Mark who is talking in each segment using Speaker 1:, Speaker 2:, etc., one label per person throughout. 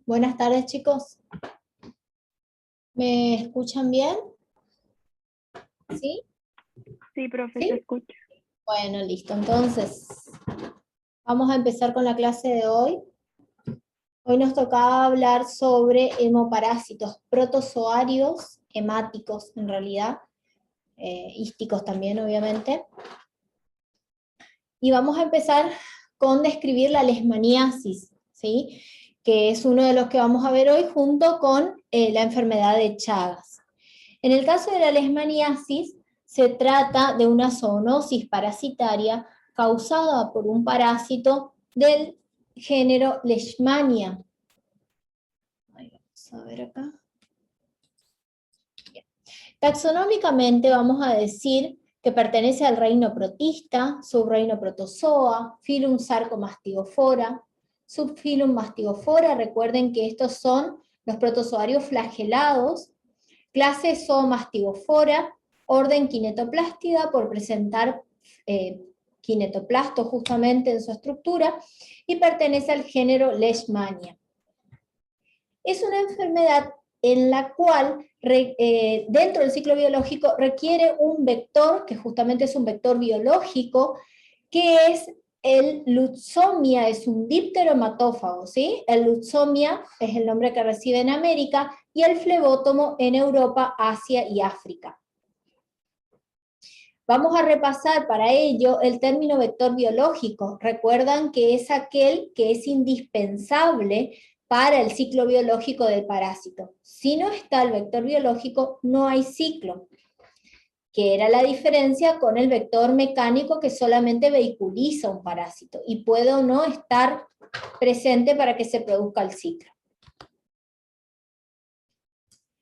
Speaker 1: Buenas tardes, chicos. ¿Me escuchan bien? ¿Sí?
Speaker 2: Sí, profe, se
Speaker 1: ¿Sí?
Speaker 2: escucha.
Speaker 1: Bueno, listo. Entonces, vamos a empezar con la clase de hoy. Hoy nos tocaba hablar sobre hemoparásitos, protozoarios, hemáticos en realidad, hísticos también, obviamente. Y vamos a empezar con describir la leishmaniasis, ¿sí? Que es uno de los que vamos a ver hoy junto con la enfermedad de Chagas. En el caso de la leishmaniasis, se trata de una zoonosis parasitaria causada por un parásito del género Leishmania. Vamos a ver acá. Taxonómicamente vamos a decir que pertenece al reino protista, subreino protozoa, filum Sarcomastigofora, subfilum Mastigofora. Recuerden que estos son los protozoarios flagelados, clase Zoomastigofora, orden Kinetoplástida por presentar kinetoplasto justamente en su estructura, y pertenece al género Leishmania. Es una enfermedad en la cual dentro del ciclo biológico requiere un vector, que justamente es un vector biológico, que es el Lutzomia, es un dipterohematófago, ¿sí? El Lutzomia es el nombre que recibe en América, y el flebótomo en Europa, Asia y África. Vamos a repasar para ello el término vector biológico. Recuerdan que es aquel que es indispensable para el ciclo biológico del parásito. Si no está el vector biológico, no hay ciclo, que era la diferencia con el vector mecánico, que solamente vehiculiza un parásito y puede o no estar presente para que se produzca el ciclo.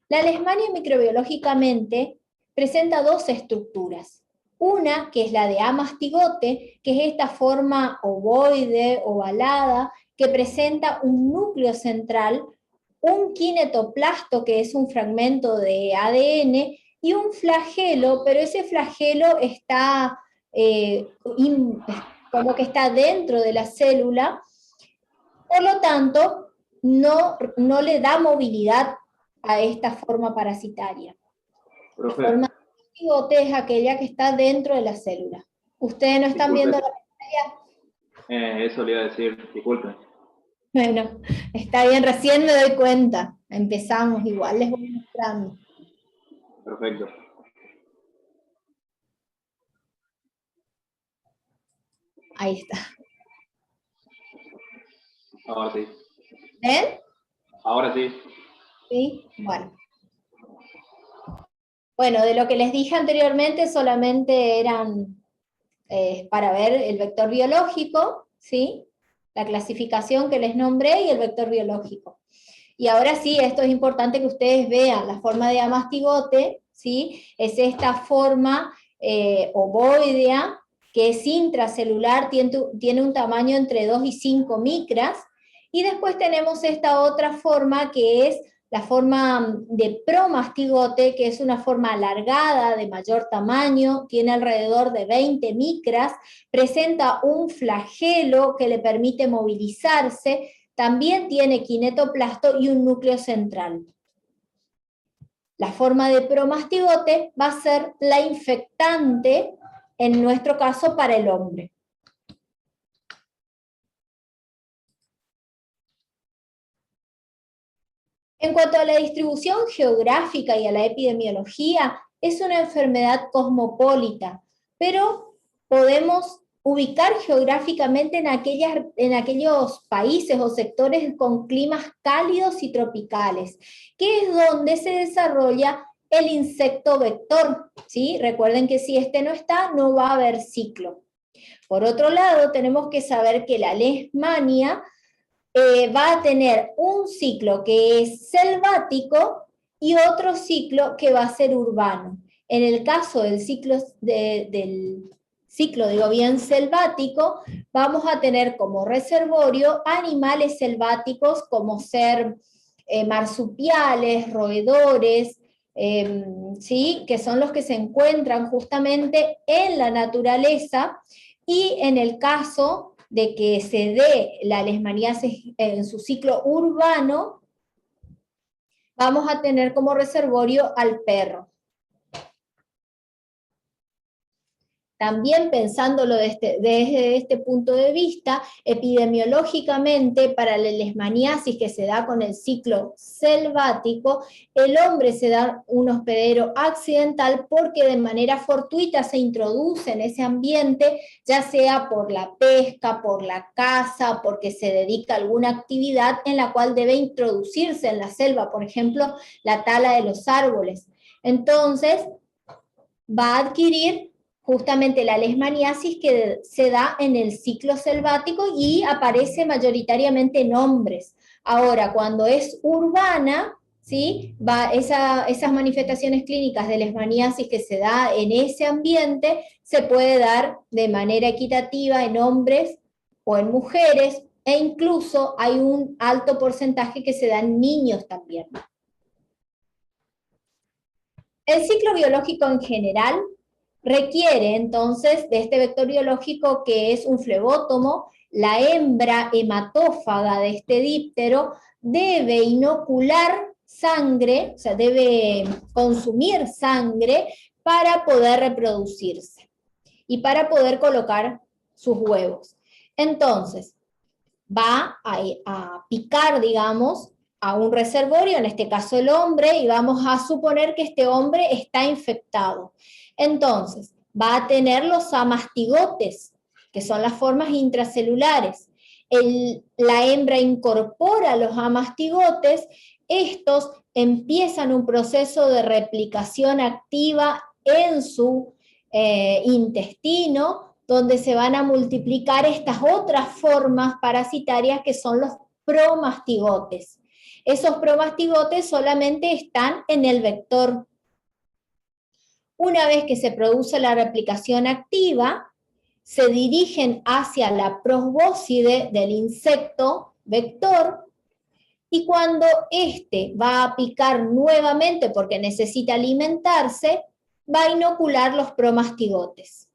Speaker 1: La leishmania microbiológicamente presenta dos estructuras. Una, que es la de A mastigote, que es esta forma ovoide, ovalada, que presenta un núcleo central, un kinetoplasto, que es un fragmento de ADN, y un flagelo, pero ese flagelo está como que está dentro de la célula, por lo tanto, no le da movilidad a esta forma parasitaria. La
Speaker 3: Profe,
Speaker 1: forma de cigote es aquella que está dentro de la célula. ¿Ustedes no están
Speaker 3: disculpe,
Speaker 1: viendo la pantalla?
Speaker 3: eso le iba a decir, disculpe.
Speaker 1: Bueno, está bien, recién me doy cuenta. Empezamos igual, les voy mostrando.
Speaker 3: Perfecto.
Speaker 1: Ahí está.
Speaker 3: Ahora sí.
Speaker 1: ¿Ven?
Speaker 3: Ahora sí.
Speaker 1: Sí, bueno. Bueno, de lo que les dije anteriormente solamente eran para ver el vector biológico, ¿sí? La clasificación que les nombré y el vector biológico. Y ahora sí, esto es importante que ustedes vean, la forma de amastigote, ¿sí? Es esta forma ovoidea, que es intracelular, tiene un tamaño entre 2 y 5 micras, y después tenemos esta otra forma que es la forma de promastigote, que es una forma alargada, de mayor tamaño, tiene alrededor de 20 micras, presenta un flagelo que le permite movilizarse, también tiene kinetoplasto y un núcleo central. La forma de promastigote va a ser la infectante, en nuestro caso para el hombre. En cuanto a la distribución geográfica y a la epidemiología, es una enfermedad cosmopolita, pero podemos ubicar geográficamente en aquellos países o sectores con climas cálidos y tropicales, que es donde se desarrolla el insecto vector, ¿sí? Recuerden que si este no está, no va a haber ciclo. Por otro lado, tenemos que saber que la leishmania va a tener un ciclo que es selvático y otro ciclo que va a ser urbano. En el caso del ciclo, digo bien, selvático, vamos a tener como reservorio animales selváticos como ser marsupiales, roedores, ¿sí? Que son los que se encuentran justamente en la naturaleza, y en el caso de que se dé la leishmaniasis en su ciclo urbano, vamos a tener como reservorio al perro. También pensándolo desde este punto de vista, epidemiológicamente para la leishmaniasis que se da con el ciclo selvático, el hombre se da un hospedero accidental porque de manera fortuita se introduce en ese ambiente, ya sea por la pesca, por la caza, porque se dedica a alguna actividad en la cual debe introducirse en la selva, por ejemplo, la tala de los árboles. Entonces, va a adquirir justamente la leishmaniasis que se da en el ciclo selvático y aparece mayoritariamente en hombres. Ahora, cuando es urbana, ¿sí? Esas manifestaciones clínicas de leishmaniasis que se da en ese ambiente se puede dar de manera equitativa en hombres o en mujeres, e incluso hay un alto porcentaje que se da en niños también. El ciclo biológico en general requiere entonces de este vector biológico que es un flebótomo. La hembra hematófaga de este díptero debe inocular sangre, o sea, debe consumir sangre para poder reproducirse y para poder colocar sus huevos. Entonces, va a picar, digamos, a un reservorio, en este caso el hombre, y vamos a suponer que este hombre está infectado. Entonces, va a tener los amastigotes, que son las formas intracelulares. La hembra incorpora los amastigotes, estos empiezan un proceso de replicación activa en su intestino, donde se van a multiplicar estas otras formas parasitarias que son los promastigotes. Esos promastigotes solamente están en el vector. Una vez que se produce la replicación activa, se dirigen hacia la probóscide del insecto vector, y cuando éste va a picar nuevamente porque necesita alimentarse, va a inocular los promastigotes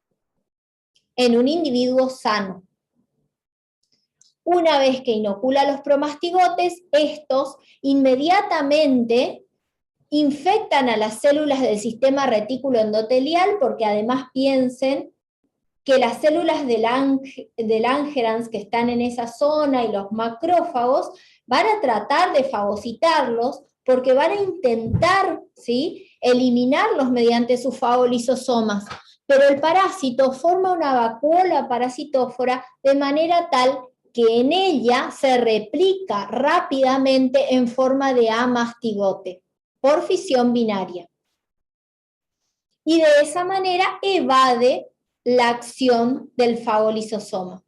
Speaker 1: en un individuo sano. Una vez que inocula los promastigotes, estos inmediatamente infectan a las células del sistema retículo endotelial, porque además piensen que las células del Langerhans que están en esa zona y los macrófagos van a tratar de fagocitarlos porque van a intentar, ¿sí?, eliminarlos mediante sus fagolisosomas. Pero el parásito forma una vacuola parasitófora de manera tal que en ella se replica rápidamente en forma de amastigote, por fisión binaria. Y de esa manera evade la acción del fagolisosoma.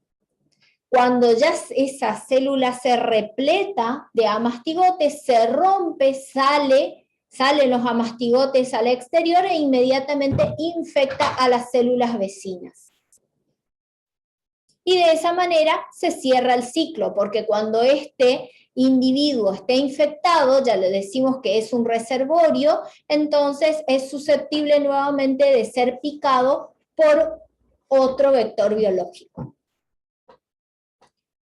Speaker 1: Cuando ya esa célula se repleta de amastigotes, se rompe, salen los amastigotes al exterior e inmediatamente infecta a las células vecinas. Y de esa manera se cierra el ciclo, porque cuando este individuo esté infectado, ya le decimos que es un reservorio, entonces es susceptible nuevamente de ser picado por otro vector biológico.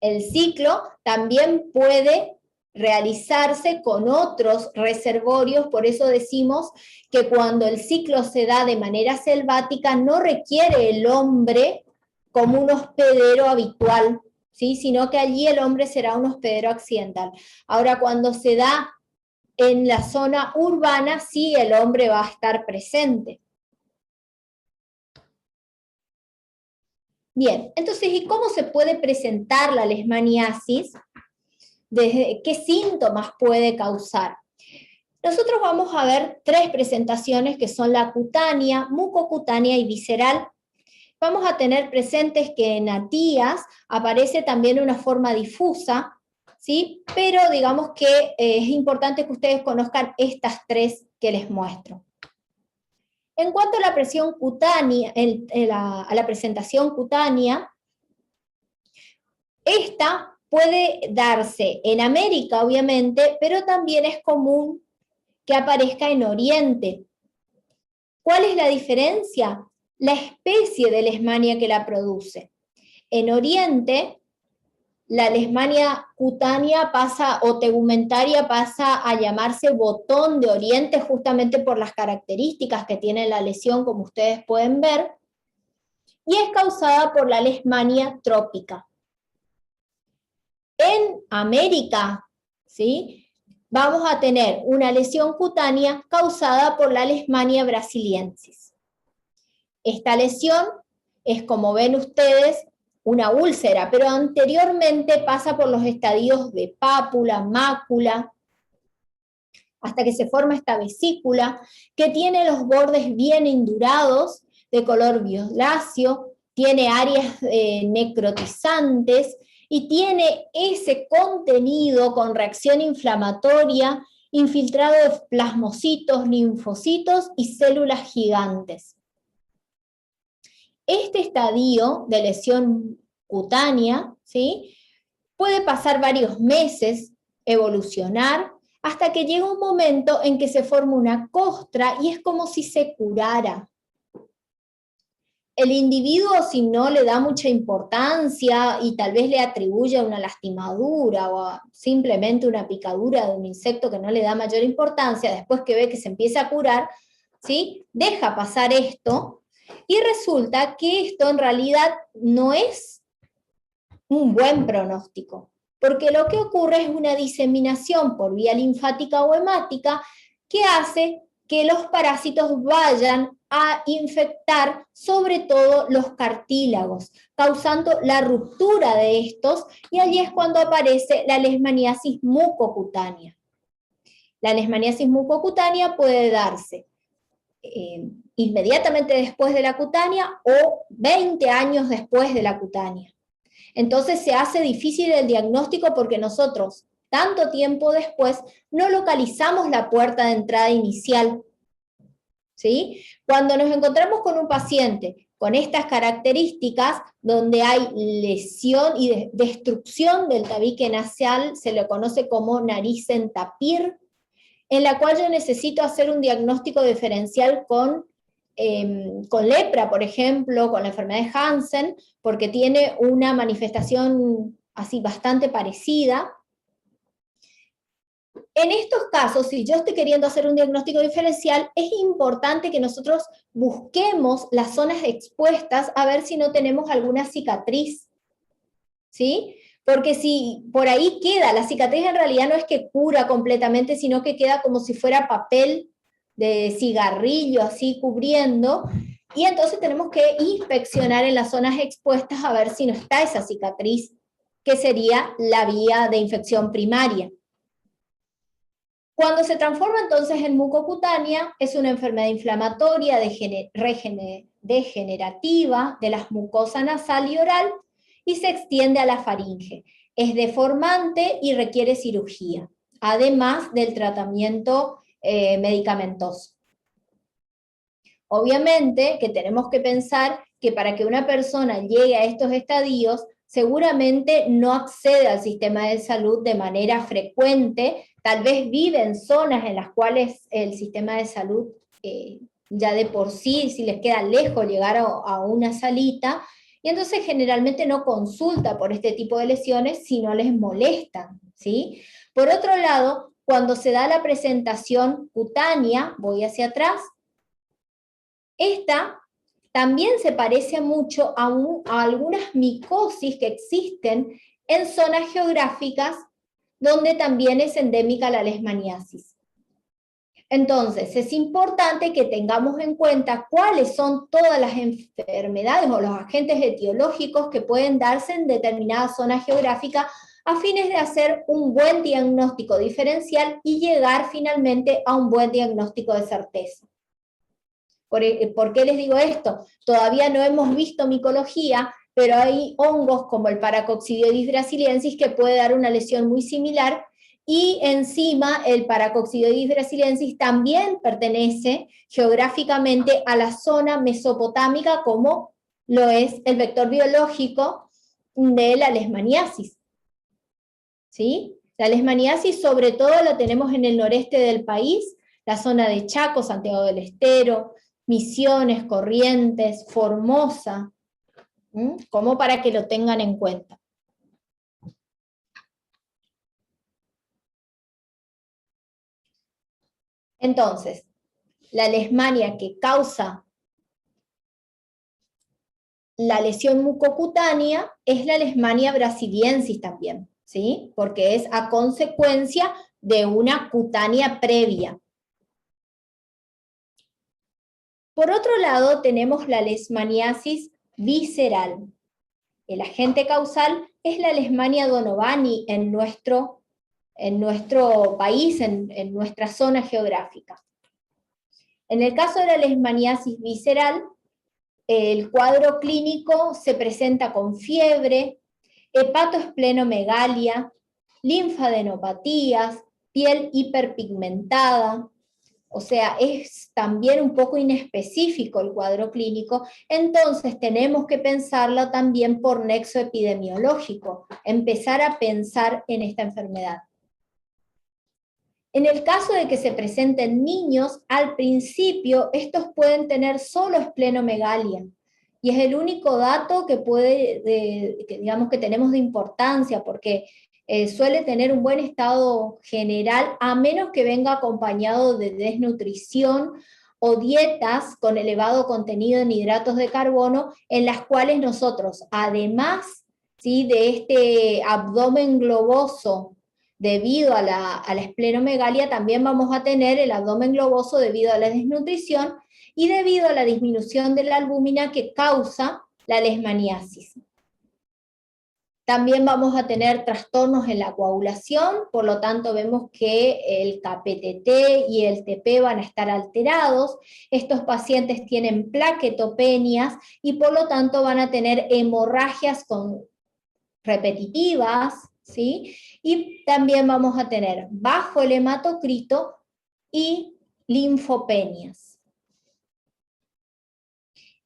Speaker 1: El ciclo también puede realizarse con otros reservorios, por eso decimos que cuando el ciclo se da de manera selvática no requiere el hombre como un hospedero habitual, ¿sí?, sino que allí el hombre será un hospedero accidental. Ahora, cuando se da en la zona urbana, sí el hombre va a estar presente. Bien, entonces, ¿y cómo se puede presentar la leishmaniasis? ¿Qué síntomas puede causar? Nosotros vamos a ver tres presentaciones que son la cutánea, mucocutánea y visceral. Vamos a tener presentes que en atías aparece también una forma difusa, ¿sí? Pero digamos que es importante que ustedes conozcan estas tres que les muestro. En cuanto a la presión cutánea, a la presentación cutánea, esta puede darse en América, obviamente, pero también es común que aparezca en Oriente. ¿Cuál es la diferencia? La especie de leishmania que la produce. en Oriente, la lesmania cutánea pasa, o tegumentaria pasa a llamarse botón de Oriente, justamente por las características que tiene la lesión, como ustedes pueden ver, y es causada por la lesmania trópica. En América, ¿sí?, vamos a tener una lesión cutánea causada por la lesmania brasiliensis. Esta lesión es, como ven ustedes, una úlcera, pero anteriormente pasa por los estadios de pápula, mácula, hasta que se forma esta vesícula, que tiene los bordes bien indurados, de color violáceo, tiene áreas necrotizantes, y tiene ese contenido con reacción inflamatoria, infiltrado de plasmocitos, linfocitos y células gigantes. Este estadio de lesión cutánea, ¿sí?, puede pasar varios meses, evolucionar, hasta que llega un momento en que se forma una costra y es como si se curara. El individuo, si no le da mucha importancia y tal vez le atribuye una lastimadura o simplemente una picadura de un insecto que no le da mayor importancia, después que ve que se empieza a curar, ¿sí?, deja pasar esto, y resulta que esto en realidad no es un buen pronóstico, porque lo que ocurre es una diseminación por vía linfática o hemática que hace que los parásitos vayan a infectar sobre todo los cartílagos, causando la ruptura de estos, y allí es cuando aparece la lesmaniasis mucocutánea. La lesmaniasis mucocutánea puede darse inmediatamente después de la cutánea o 20 años después de la cutánea. Entonces se hace difícil el diagnóstico porque nosotros, tanto tiempo después, no localizamos la puerta de entrada inicial, ¿sí? Cuando nos encontramos con un paciente con estas características, donde hay lesión y destrucción del tabique nasal, se le conoce como nariz en tapir, en la cual yo necesito hacer un diagnóstico diferencial con lepra, por ejemplo, con la enfermedad de Hansen, porque tiene una manifestación así bastante parecida. En estos casos, si yo estoy queriendo hacer un diagnóstico diferencial, es importante que nosotros busquemos las zonas expuestas a ver si no tenemos alguna cicatriz, ¿sí? Porque si por ahí queda, la cicatriz en realidad no es que cura completamente, sino que queda como si fuera papel de cigarrillo así cubriendo, y entonces tenemos que inspeccionar en las zonas expuestas a ver si no está esa cicatriz, que sería la vía de infección primaria. Cuando se transforma entonces en mucocutánea, es una enfermedad inflamatoria degenerativa de las mucosas nasal y oral, y se extiende a la faringe. Es deformante y requiere cirugía, además del tratamiento medicamentoso. Obviamente que tenemos que pensar que para que una persona llegue a estos estadios, seguramente no accede al sistema de salud de manera frecuente, tal vez vive en zonas en las cuales el sistema de salud ya de por sí, si les queda lejos llegar a una salita, y entonces generalmente no consulta por este tipo de lesiones si no les molestan, ¿sí? Por otro lado, cuando se da la presentación cutánea, voy hacia atrás, esta también se parece mucho a algunas micosis que existen en zonas geográficas donde también es endémica la lesmaniasis. Entonces, es importante que tengamos en cuenta cuáles son todas las enfermedades o los agentes etiológicos que pueden darse en determinadas zonas geográficas a fines de hacer un buen diagnóstico diferencial y llegar finalmente a un buen diagnóstico de certeza. ¿Por qué les digo esto? Todavía no hemos visto micología, pero hay hongos como el Paracoccidioides brasiliensis que puede dar una lesión muy similar, y encima el Paracoccidioides brasiliensis también pertenece geográficamente a la zona mesopotámica, como lo es el vector biológico de la lesmaniasis. ¿Sí? La lesmaniasis sobre todo la tenemos en el noreste del país, la zona de Chaco, Santiago del Estero, Misiones, Corrientes, Formosa, Como para que lo tengan en cuenta. Entonces, la leishmania que causa la lesión mucocutánea es la leishmania brasiliensis también, ¿sí? Porque es a consecuencia de una cutánea previa. Por otro lado, tenemos la leishmaniasis visceral. El agente causal es la Leishmania donovani en nuestro país, en nuestra zona geográfica. En el caso de la leishmaniasis visceral, el cuadro clínico se presenta con fiebre, hepatoesplenomegalia, linfadenopatías, piel hiperpigmentada, o sea, es también un poco inespecífico el cuadro clínico, entonces tenemos que pensarlo también por nexo epidemiológico, empezar a pensar en esta enfermedad. En el caso de que se presenten niños, al principio estos pueden tener solo esplenomegalia, y es el único dato que digamos que tenemos de importancia, porque suele tener un buen estado general, a menos que venga acompañado de desnutrición o dietas con elevado contenido en hidratos de carbono, en las cuales nosotros, además, ¿sí?, de este abdomen globoso debido a la esplenomegalia, también vamos a tener el abdomen globoso debido a la desnutrición y debido a la disminución de la albúmina que causa la leishmaniasis. También vamos a tener trastornos en la coagulación, por lo tanto vemos que el KPTT y el TP van a estar alterados. Estos pacientes tienen plaquetopenias y por lo tanto van a tener hemorragias repetitivas, ¿sí? Y también vamos a tener bajo el hematocrito y linfopenias.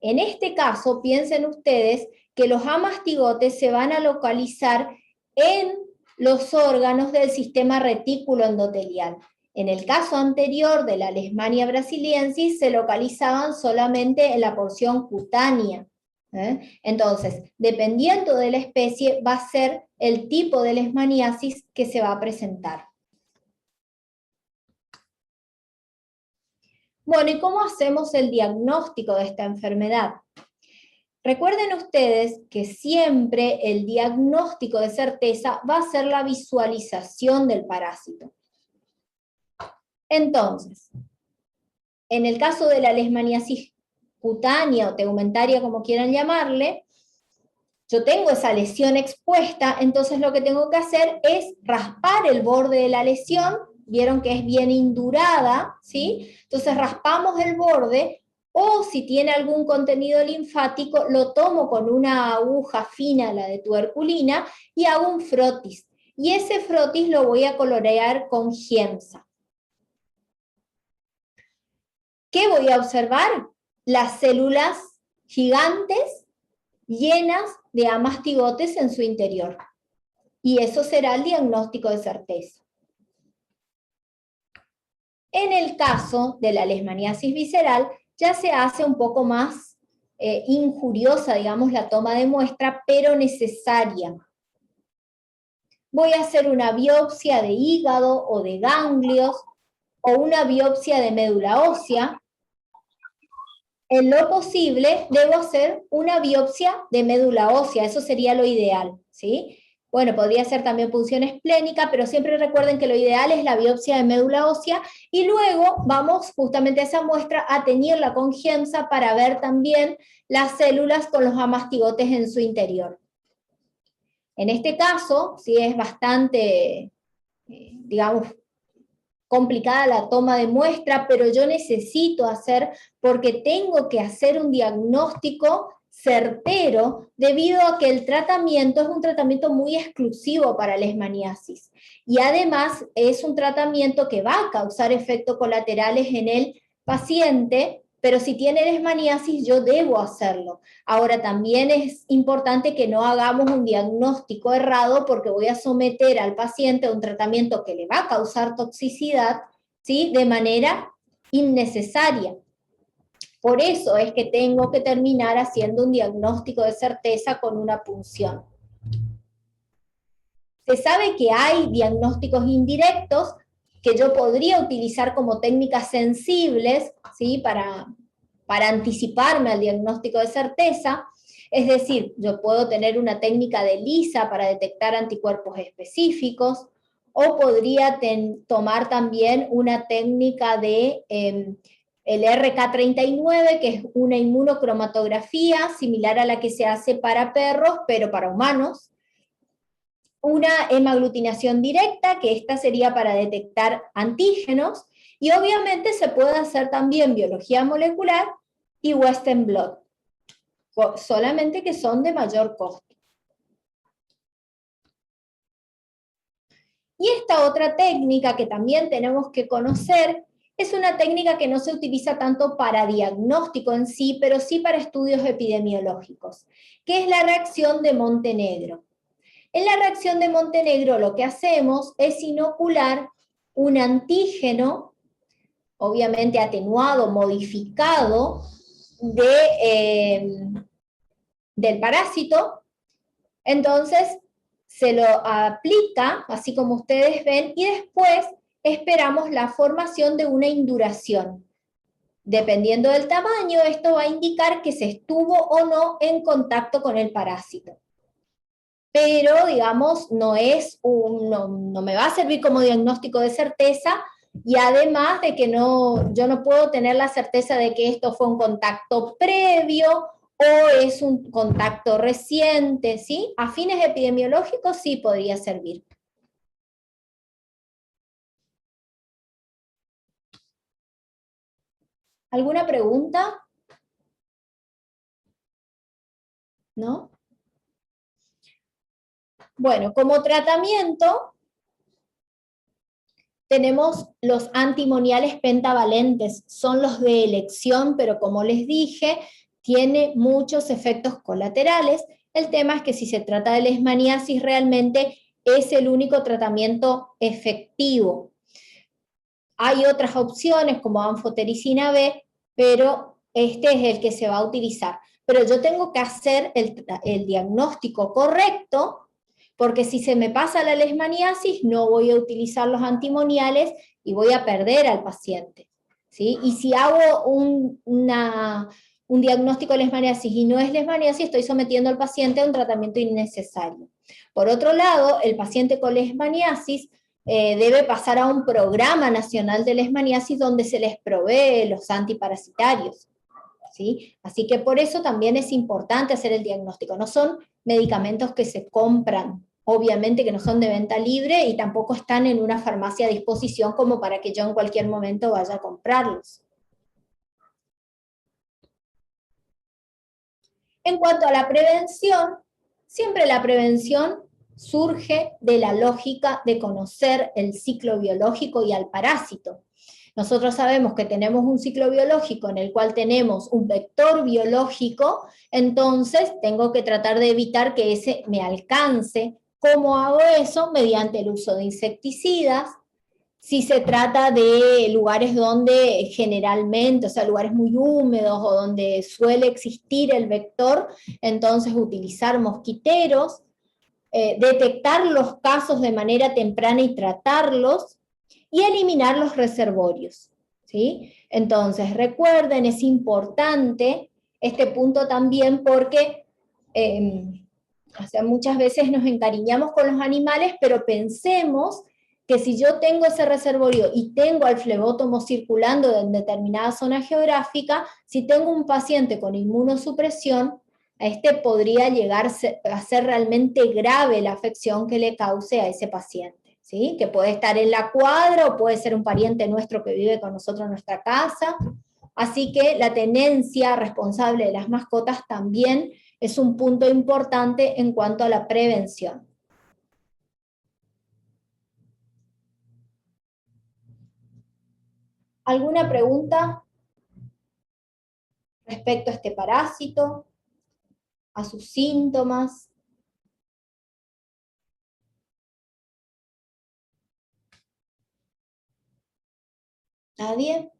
Speaker 1: En este caso, piensen ustedes que los amastigotes se van a localizar en los órganos del sistema retículo endotelial. En el caso anterior de la Leishmania brasiliensis se localizaban solamente en la porción cutánea. Entonces, dependiendo de la especie, va a ser el tipo de leishmaniasis que se va a presentar. Bueno, ¿y cómo hacemos el diagnóstico de esta enfermedad? Recuerden ustedes que siempre el diagnóstico de certeza va a ser la visualización del parásito. Entonces, en el caso de la leishmaniasis cutánea o tegumentaria, como quieran llamarle, yo tengo esa lesión expuesta, entonces lo que tengo que hacer es raspar el borde de la lesión, vieron que es bien indurada, ¿sí? Entonces raspamos el borde, o si tiene algún contenido linfático, lo tomo con una aguja fina, la de tuberculina, y hago un frotis. Y ese frotis lo voy a colorear con giemsa. ¿Qué voy a observar? Las células gigantes llenas de amastigotes en su interior. Y eso será el diagnóstico de certeza. En el caso de la leishmaniasis visceral, ya se hace un poco más injuriosa, digamos, la toma de muestra, pero necesaria. Voy a hacer una biopsia de hígado o de ganglios, o una biopsia de médula ósea. En lo posible, debo hacer una biopsia de médula ósea, eso sería lo ideal, ¿sí? Bueno, podría ser también punción esplénica, pero siempre recuerden que lo ideal es la biopsia de médula ósea, y luego vamos justamente a esa muestra a teñirla con giemsa para ver también las células con los amastigotes en su interior. En este caso, sí es bastante, digamos, complicada la toma de muestra, pero yo necesito hacer, porque tengo que hacer un diagnóstico certero, debido a que el tratamiento es un tratamiento muy exclusivo para la leishmaniasis, y además es un tratamiento que va a causar efectos colaterales en el paciente, pero si tiene leishmaniasis yo debo hacerlo. Ahora también es importante que no hagamos un diagnóstico errado, porque voy a someter al paciente a un tratamiento que le va a causar toxicidad, ¿sí?, de manera innecesaria. Por eso es que tengo que terminar haciendo un diagnóstico de certeza con una punción. Se sabe que hay diagnósticos indirectos que yo podría utilizar como técnicas sensibles, ¿sí? para anticiparme al diagnóstico de certeza. Es decir, yo puedo tener una técnica de ELISA para detectar anticuerpos específicos, o podría tomar también una técnica de el RK39, que es una inmunocromatografía similar a la que se hace para perros, pero para humanos. Una hemaglutinación directa, que esta sería para detectar antígenos, y obviamente se puede hacer también biología molecular y Western blot, solamente que son de mayor costo. Y esta otra técnica que también tenemos que conocer es una técnica que no se utiliza tanto para diagnóstico en sí, pero sí para estudios epidemiológicos, que es la reacción de Montenegro. En la reacción de Montenegro lo que hacemos es inocular un antígeno, obviamente atenuado, modificado, del parásito. Entonces se lo aplica, así como ustedes ven, y después esperamos la formación de una induración. Dependiendo del tamaño, esto va a indicar que se estuvo o no en contacto con el parásito. Pero, digamos, no me va a servir como diagnóstico de certeza, y además de que yo no puedo tener la certeza de que esto fue un contacto previo o es un contacto reciente, ¿sí? A fines epidemiológicos sí podría servir. ¿Alguna pregunta? ¿No? Bueno, como tratamiento tenemos los antimoniales pentavalentes, son los de elección, pero como les dije, tiene muchos efectos colaterales. El tema es que si se trata de leishmaniasis, realmente es el único tratamiento efectivo. Hay otras opciones como anfotericina B, pero este es el que se va a utilizar. Pero yo tengo que hacer el diagnóstico correcto, porque si se me pasa la leishmaniasis, no voy a utilizar los antimoniales y voy a perder al paciente, ¿sí? Y si hago un diagnóstico de leishmaniasis y no es leishmaniasis, estoy sometiendo al paciente a un tratamiento innecesario. Por otro lado, el paciente con leishmaniasis debe pasar a un programa nacional de leishmaniasis donde se les provee los antiparasitarios, ¿sí? Así que por eso también es importante hacer el diagnóstico. No son medicamentos que se compran, obviamente que no son de venta libre, y tampoco están en una farmacia a disposición como para que yo en cualquier momento vaya a comprarlos. En cuanto a la prevención, siempre la prevención surge de la lógica de conocer el ciclo biológico y al parásito. Nosotros sabemos que tenemos un ciclo biológico en el cual tenemos un vector biológico, entonces tengo que tratar de evitar que ese me alcance. ¿Cómo hago eso? Mediante el uso de insecticidas. Si se trata de lugares donde generalmente, o sea, lugares muy húmedos o donde suele existir el vector, entonces utilizar mosquiteros, detectar los casos de manera temprana y tratarlos, y eliminar los reservorios, ¿sí? Entonces, recuerden, es importante este punto también porque o sea, muchas veces nos encariñamos con los animales, pero pensemos que si yo tengo ese reservorio y tengo al flebótomo circulando en determinada zona geográfica, si tengo un paciente con inmunosupresión, a este podría llegar a ser realmente grave la afección que le cause a ese paciente, ¿sí? Que puede estar en la cuadra o puede ser un pariente nuestro que vive con nosotros en nuestra casa. Así que la tenencia responsable de las mascotas también es un punto importante en cuanto a la prevención. ¿Alguna pregunta respecto a este parásito, a sus síntomas? ¿Nadie?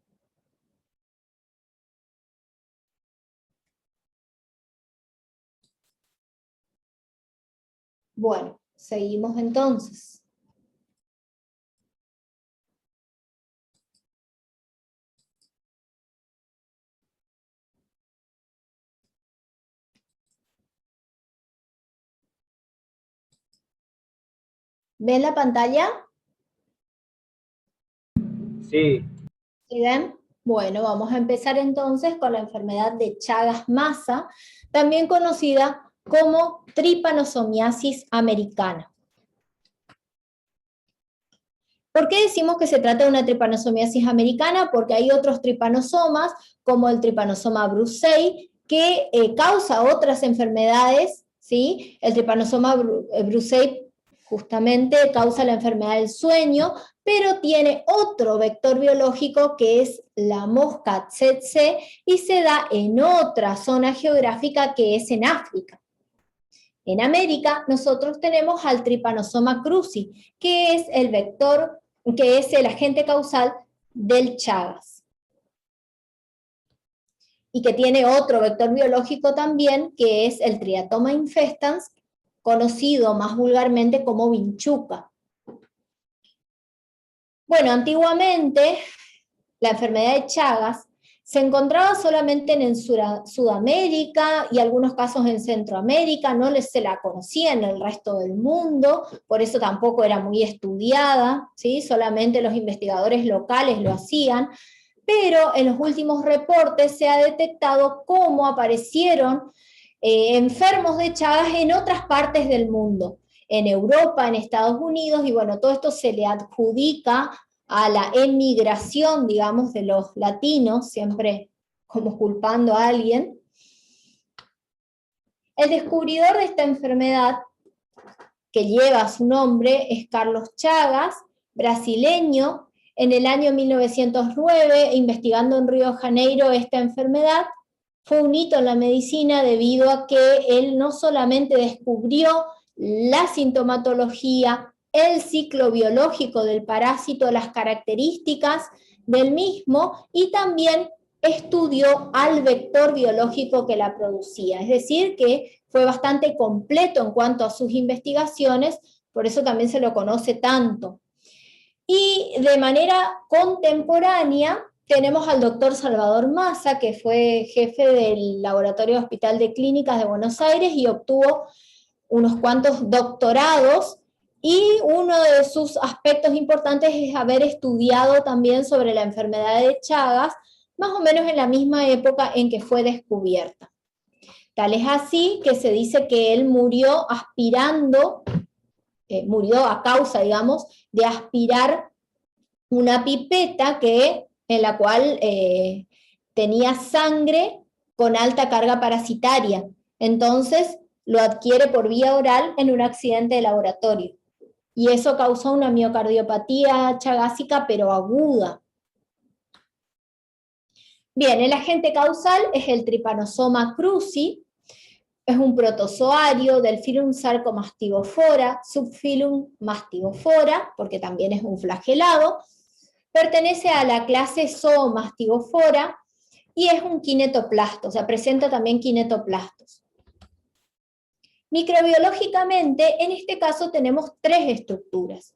Speaker 1: Bueno, seguimos entonces. ¿Ven la pantalla?
Speaker 3: Sí.
Speaker 1: ¿Sí ven? Bueno, vamos a empezar entonces con la enfermedad de Chagas-Massa, también conocida como tripanosomiasis americana. ¿Por qué decimos que se trata de una tripanosomiasis americana? Porque hay otros tripanosomas, como el tripanosoma brucei, que causa otras enfermedades, ¿sí? El tripanosoma brucei justamente causa la enfermedad del sueño, pero tiene otro vector biológico que es la mosca tsetse y se da en otra zona geográfica que es en África. En América nosotros tenemos al tripanosoma cruzi, que es el vector, que es el agente causal del Chagas. Y que tiene otro vector biológico también, que es el Triatoma infestans, conocido más vulgarmente como vinchuca. Bueno, antiguamente la enfermedad de Chagas se encontraba solamente en Sudamérica y algunos casos en Centroamérica, no se la conocía en el resto del mundo, por eso tampoco era muy estudiada, ¿sí? Solamente los investigadores locales lo hacían, pero en los últimos reportes se ha detectado cómo aparecieron enfermos de Chagas en otras partes del mundo, en Europa, en Estados Unidos, y bueno, todo esto se le adjudica a la emigración, digamos, de los latinos, siempre como culpando a alguien. El descubridor de esta enfermedad, que lleva su nombre, es Carlos Chagas, brasileño. En el año 1909, investigando en Río de Janeiro esta enfermedad, fue un hito en la medicina debido a que él no solamente descubrió la sintomatología, el ciclo biológico del parásito, las características del mismo, y también estudió al vector biológico que la producía. Es decir, que fue bastante completo en cuanto a sus investigaciones, por eso también se lo conoce tanto. Y de manera contemporánea tenemos al doctor Salvador Massa, que fue jefe del Laboratorio Hospital de Clínicas de Buenos Aires y obtuvo unos cuantos doctorados, y uno de sus aspectos importantes es haber estudiado también sobre la enfermedad de Chagas, más o menos en la misma época en que fue descubierta. Tal es así que se dice que él murió aspirando, murió a causa, digamos, de aspirar una pipeta en la cual tenía sangre con alta carga parasitaria. Entonces lo adquiere por vía oral en un accidente de laboratorio. Y eso causó una miocardiopatía chagásica, pero aguda. Bien, el agente causal es el Trypanosoma cruzi, es un protozoario del filum Sarcomastigofora, subfilum Mastigofora, porque también es un flagelado. Pertenece a la clase Zoomastigofora y es un kinetoplasto, o sea, presenta también kinetoplastos. Microbiológicamente, en este caso tenemos tres estructuras.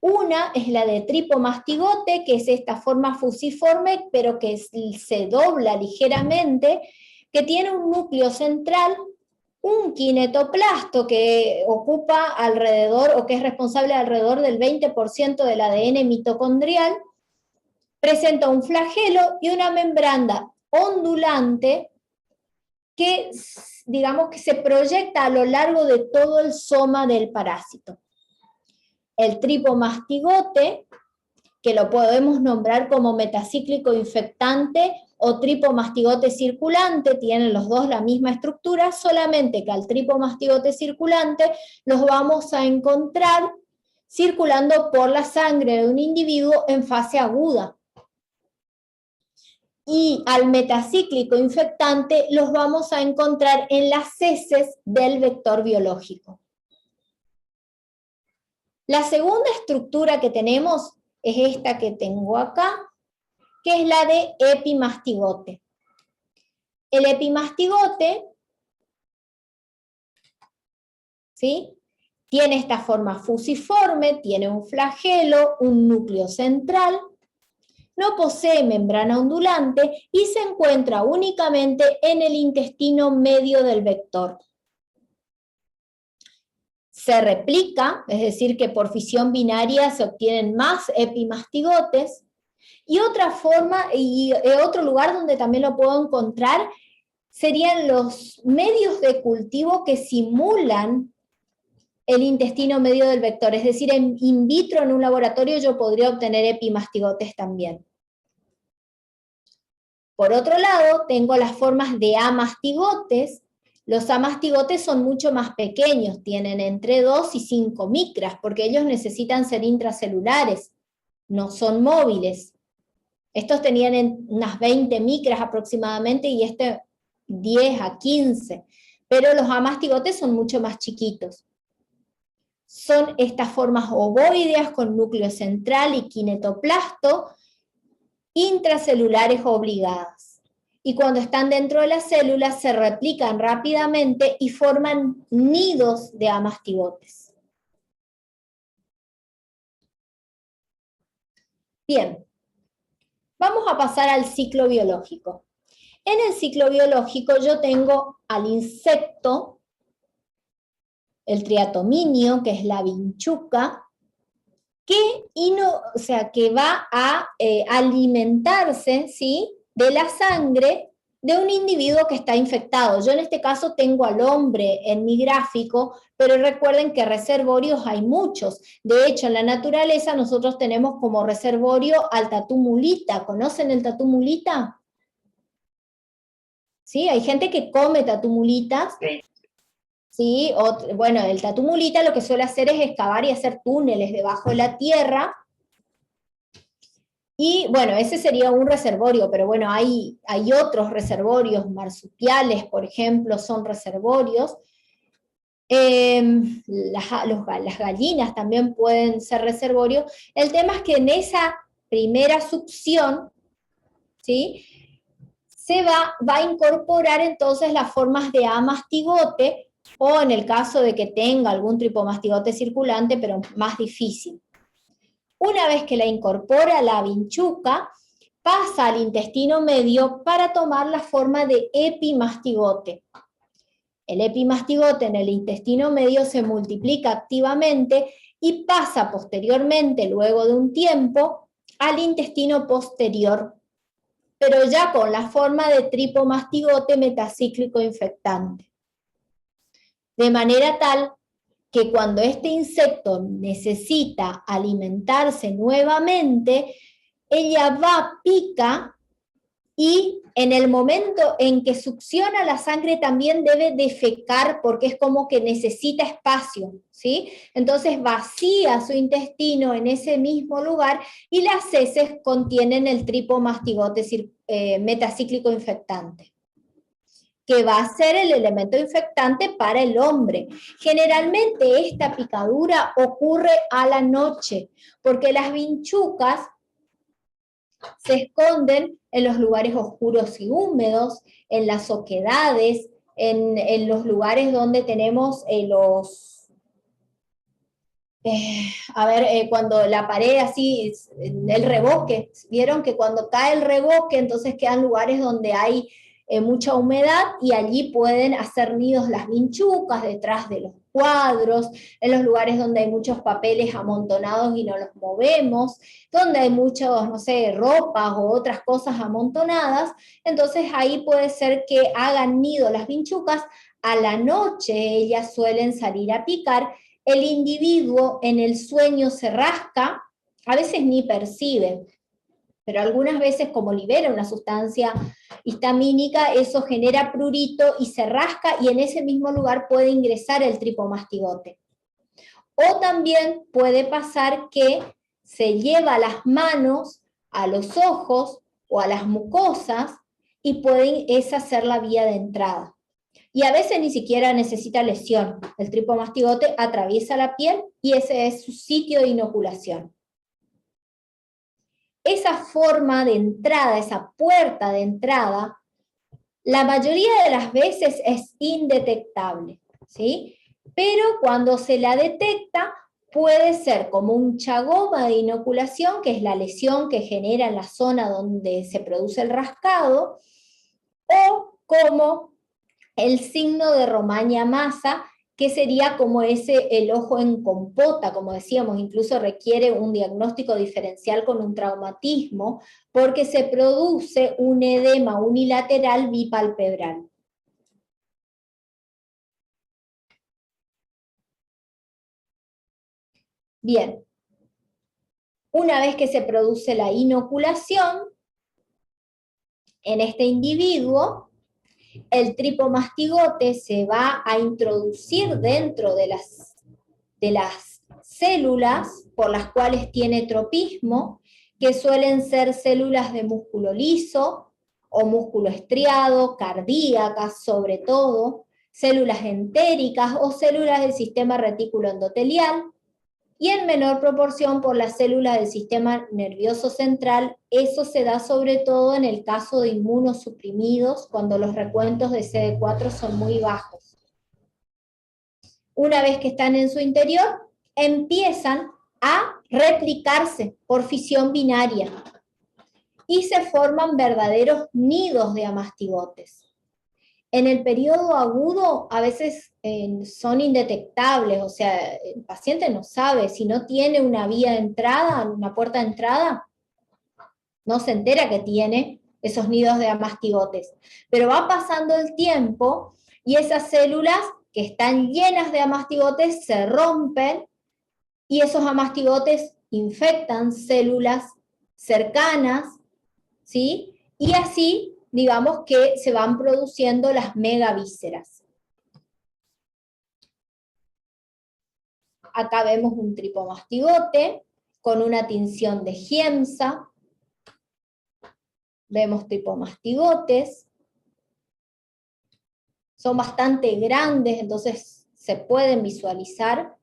Speaker 1: Una es la de tripomastigote, que es esta forma fusiforme, pero que se dobla ligeramente, que tiene un núcleo central, un kinetoplasto que ocupa alrededor, o que es responsable alrededor del 20% del ADN mitocondrial, presenta un flagelo y una membrana ondulante que, digamos, que se proyecta a lo largo de todo el soma del parásito. El tripomastigote, que lo podemos nombrar como metacíclico infectante o tripomastigote circulante, tienen los dos la misma estructura, solamente que al tripomastigote circulante los vamos a encontrar circulando por la sangre de un individuo en fase aguda. Y al metacíclico infectante los vamos a encontrar en las heces del vector biológico. La segunda estructura que tenemos es esta que tengo acá, que es la de epimastigote. El epimastigote, ¿sí?, Tiene esta forma fusiforme, tiene un flagelo, un núcleo central, no posee membrana ondulante y se encuentra únicamente en el intestino medio del vector. Se replica, es decir, que por fisión binaria se obtienen más epimastigotes, y otra forma, y otro lugar donde también lo puedo encontrar, serían los medios de cultivo que simulan el intestino medio del vector, es decir, in vitro en un laboratorio yo podría obtener epimastigotes también. Por otro lado, tengo las formas de amastigotes. Los amastigotes son mucho más pequeños, tienen entre 2 y 5 micras, porque ellos necesitan ser intracelulares, no son móviles. Estos tenían unas 20 micras aproximadamente y 10 a 15, pero los amastigotes son mucho más chiquitos. Son estas formas ovoideas con núcleo central y kinetoplasto, intracelulares obligadas. Y cuando están dentro de las células se replican rápidamente y forman nidos de amastigotes. Bien, vamos a pasar al ciclo biológico. En el ciclo biológico yo tengo al insecto, el triatominio, que es la vinchuca, que va a alimentarse, ¿sí?, de la sangre de un individuo que está infectado. Yo en este caso tengo al hombre en mi gráfico, pero recuerden que reservorios hay muchos. De hecho, en la naturaleza nosotros tenemos como reservorio al tatumulita. ¿Conocen el tatumulita? ¿Sí? Hay gente que come tatumulitas. Sí. ¿Sí? Bueno, el tatumulita lo que suele hacer es excavar y hacer túneles debajo de la tierra. Y bueno, ese sería un reservorio, pero bueno, hay otros reservorios, marsupiales, por ejemplo, son reservorios. Las gallinas también pueden ser reservorios. El tema es que en esa primera succión, ¿sí?, se va a incorporar entonces las formas de amastigote, o en el caso de que tenga algún tripomastigote circulante, pero más difícil. Una vez que la incorpora la vinchuca, pasa al intestino medio para tomar la forma de epimastigote. El epimastigote en el intestino medio se multiplica activamente y pasa posteriormente, luego de un tiempo, al intestino posterior, pero ya con la forma de tripomastigote metacíclico infectante. De manera tal que cuando este insecto necesita alimentarse nuevamente, ella va, pica, y en el momento en que succiona la sangre también debe defecar, porque es como que necesita espacio, ¿sí? Entonces vacía su intestino en ese mismo lugar y las heces contienen el tripomastigote metacíclico infectante, que va a ser el elemento infectante para el hombre. Generalmente esta picadura ocurre a la noche, porque las vinchucas se esconden en los lugares oscuros y húmedos, en las oquedades, en los lugares donde tenemos cuando la pared así, el revoque, vieron que cuando cae el revoque, entonces quedan lugares donde hay mucha humedad y allí pueden hacer nidos las vinchucas, detrás de los cuadros, en los lugares donde hay muchos papeles amontonados y no los movemos, donde hay muchos, no sé, ropas o otras cosas amontonadas, entonces ahí puede ser que hagan nido las vinchucas. A la noche ellas suelen salir a picar. El individuo en el sueño se rasca, a veces ni percibe, pero algunas veces como libera una sustancia histamínica, eso genera prurito y se rasca y en ese mismo lugar puede ingresar el tripomastigote. O también puede pasar que se lleva las manos a los ojos o a las mucosas y pueden esa ser la vía de entrada. Y a veces ni siquiera necesita lesión. El tripomastigote atraviesa la piel y ese es su sitio de inoculación. Esa forma de entrada, esa puerta de entrada, la mayoría de las veces es indetectable, ¿sí? Pero cuando se la detecta, puede ser como un chagoma de inoculación, que es la lesión que genera en la zona donde se produce el rascado, o como el signo de Romaña Massa, que sería como el ojo en compota, como decíamos, incluso requiere un diagnóstico diferencial con un traumatismo, porque se produce un edema unilateral bipalpebral. Bien, una vez que se produce la inoculación, en este individuo, el tripomastigote se va a introducir dentro de las células por las cuales tiene tropismo, que suelen ser células de músculo liso o músculo estriado, cardíacas sobre todo, células entéricas o células del sistema retículo endotelial, y en menor proporción por las células del sistema nervioso central. Eso se da sobre todo en el caso de inmunosuprimidos, cuando los recuentos de CD4 son muy bajos. Una vez que están en su interior, empiezan a replicarse por fisión binaria y se forman verdaderos nidos de amastigotes. En el periodo agudo a veces son indetectables, o sea, el paciente no sabe, si no tiene una vía de entrada, una puerta de entrada, no se entera que tiene esos nidos de amastigotes. Pero va pasando el tiempo y esas células que están llenas de amastigotes se rompen y esos amastigotes infectan células cercanas, ¿sí? Y así, digamos que se van produciendo las megavísceras. Acá vemos un tripomastigote con una tinción de Giemsa. Vemos tripomastigotes. Son bastante grandes, entonces se pueden visualizar.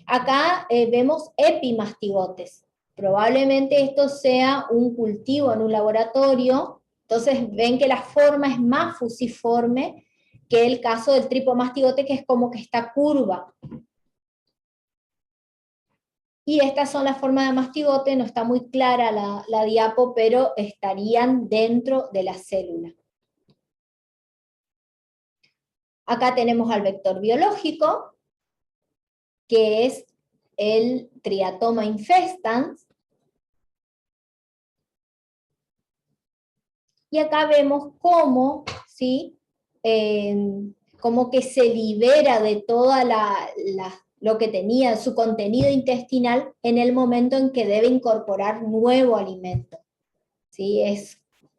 Speaker 1: Acá vemos epimastigotes. Probablemente esto sea un cultivo en un laboratorio. Entonces ven que la forma es más fusiforme que el caso del tripomastigote, que es como que está curva. Y estas son las formas de mastigote, no está muy clara la diapo, pero estarían dentro de la célula. Acá tenemos al vector biológico, que es el Triatoma infestans. Y acá vemos cómo, ¿sí? Como que se libera de toda lo que tenía su contenido intestinal en el momento en que debe incorporar nuevo alimento. ¿Sí?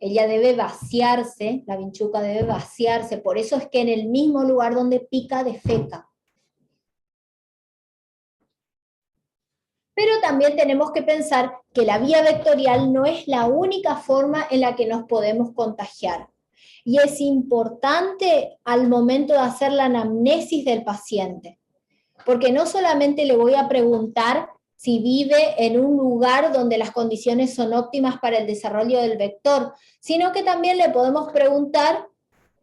Speaker 1: Ella debe vaciarse, la vinchuca debe vaciarse, por eso es que en el mismo lugar donde pica, defeca. Pero también tenemos que pensar que la vía vectorial no es la única forma en la que nos podemos contagiar. Y es importante al momento de hacer la anamnesis del paciente, porque no solamente le voy a preguntar si vive en un lugar donde las condiciones son óptimas para el desarrollo del vector, sino que también le podemos preguntar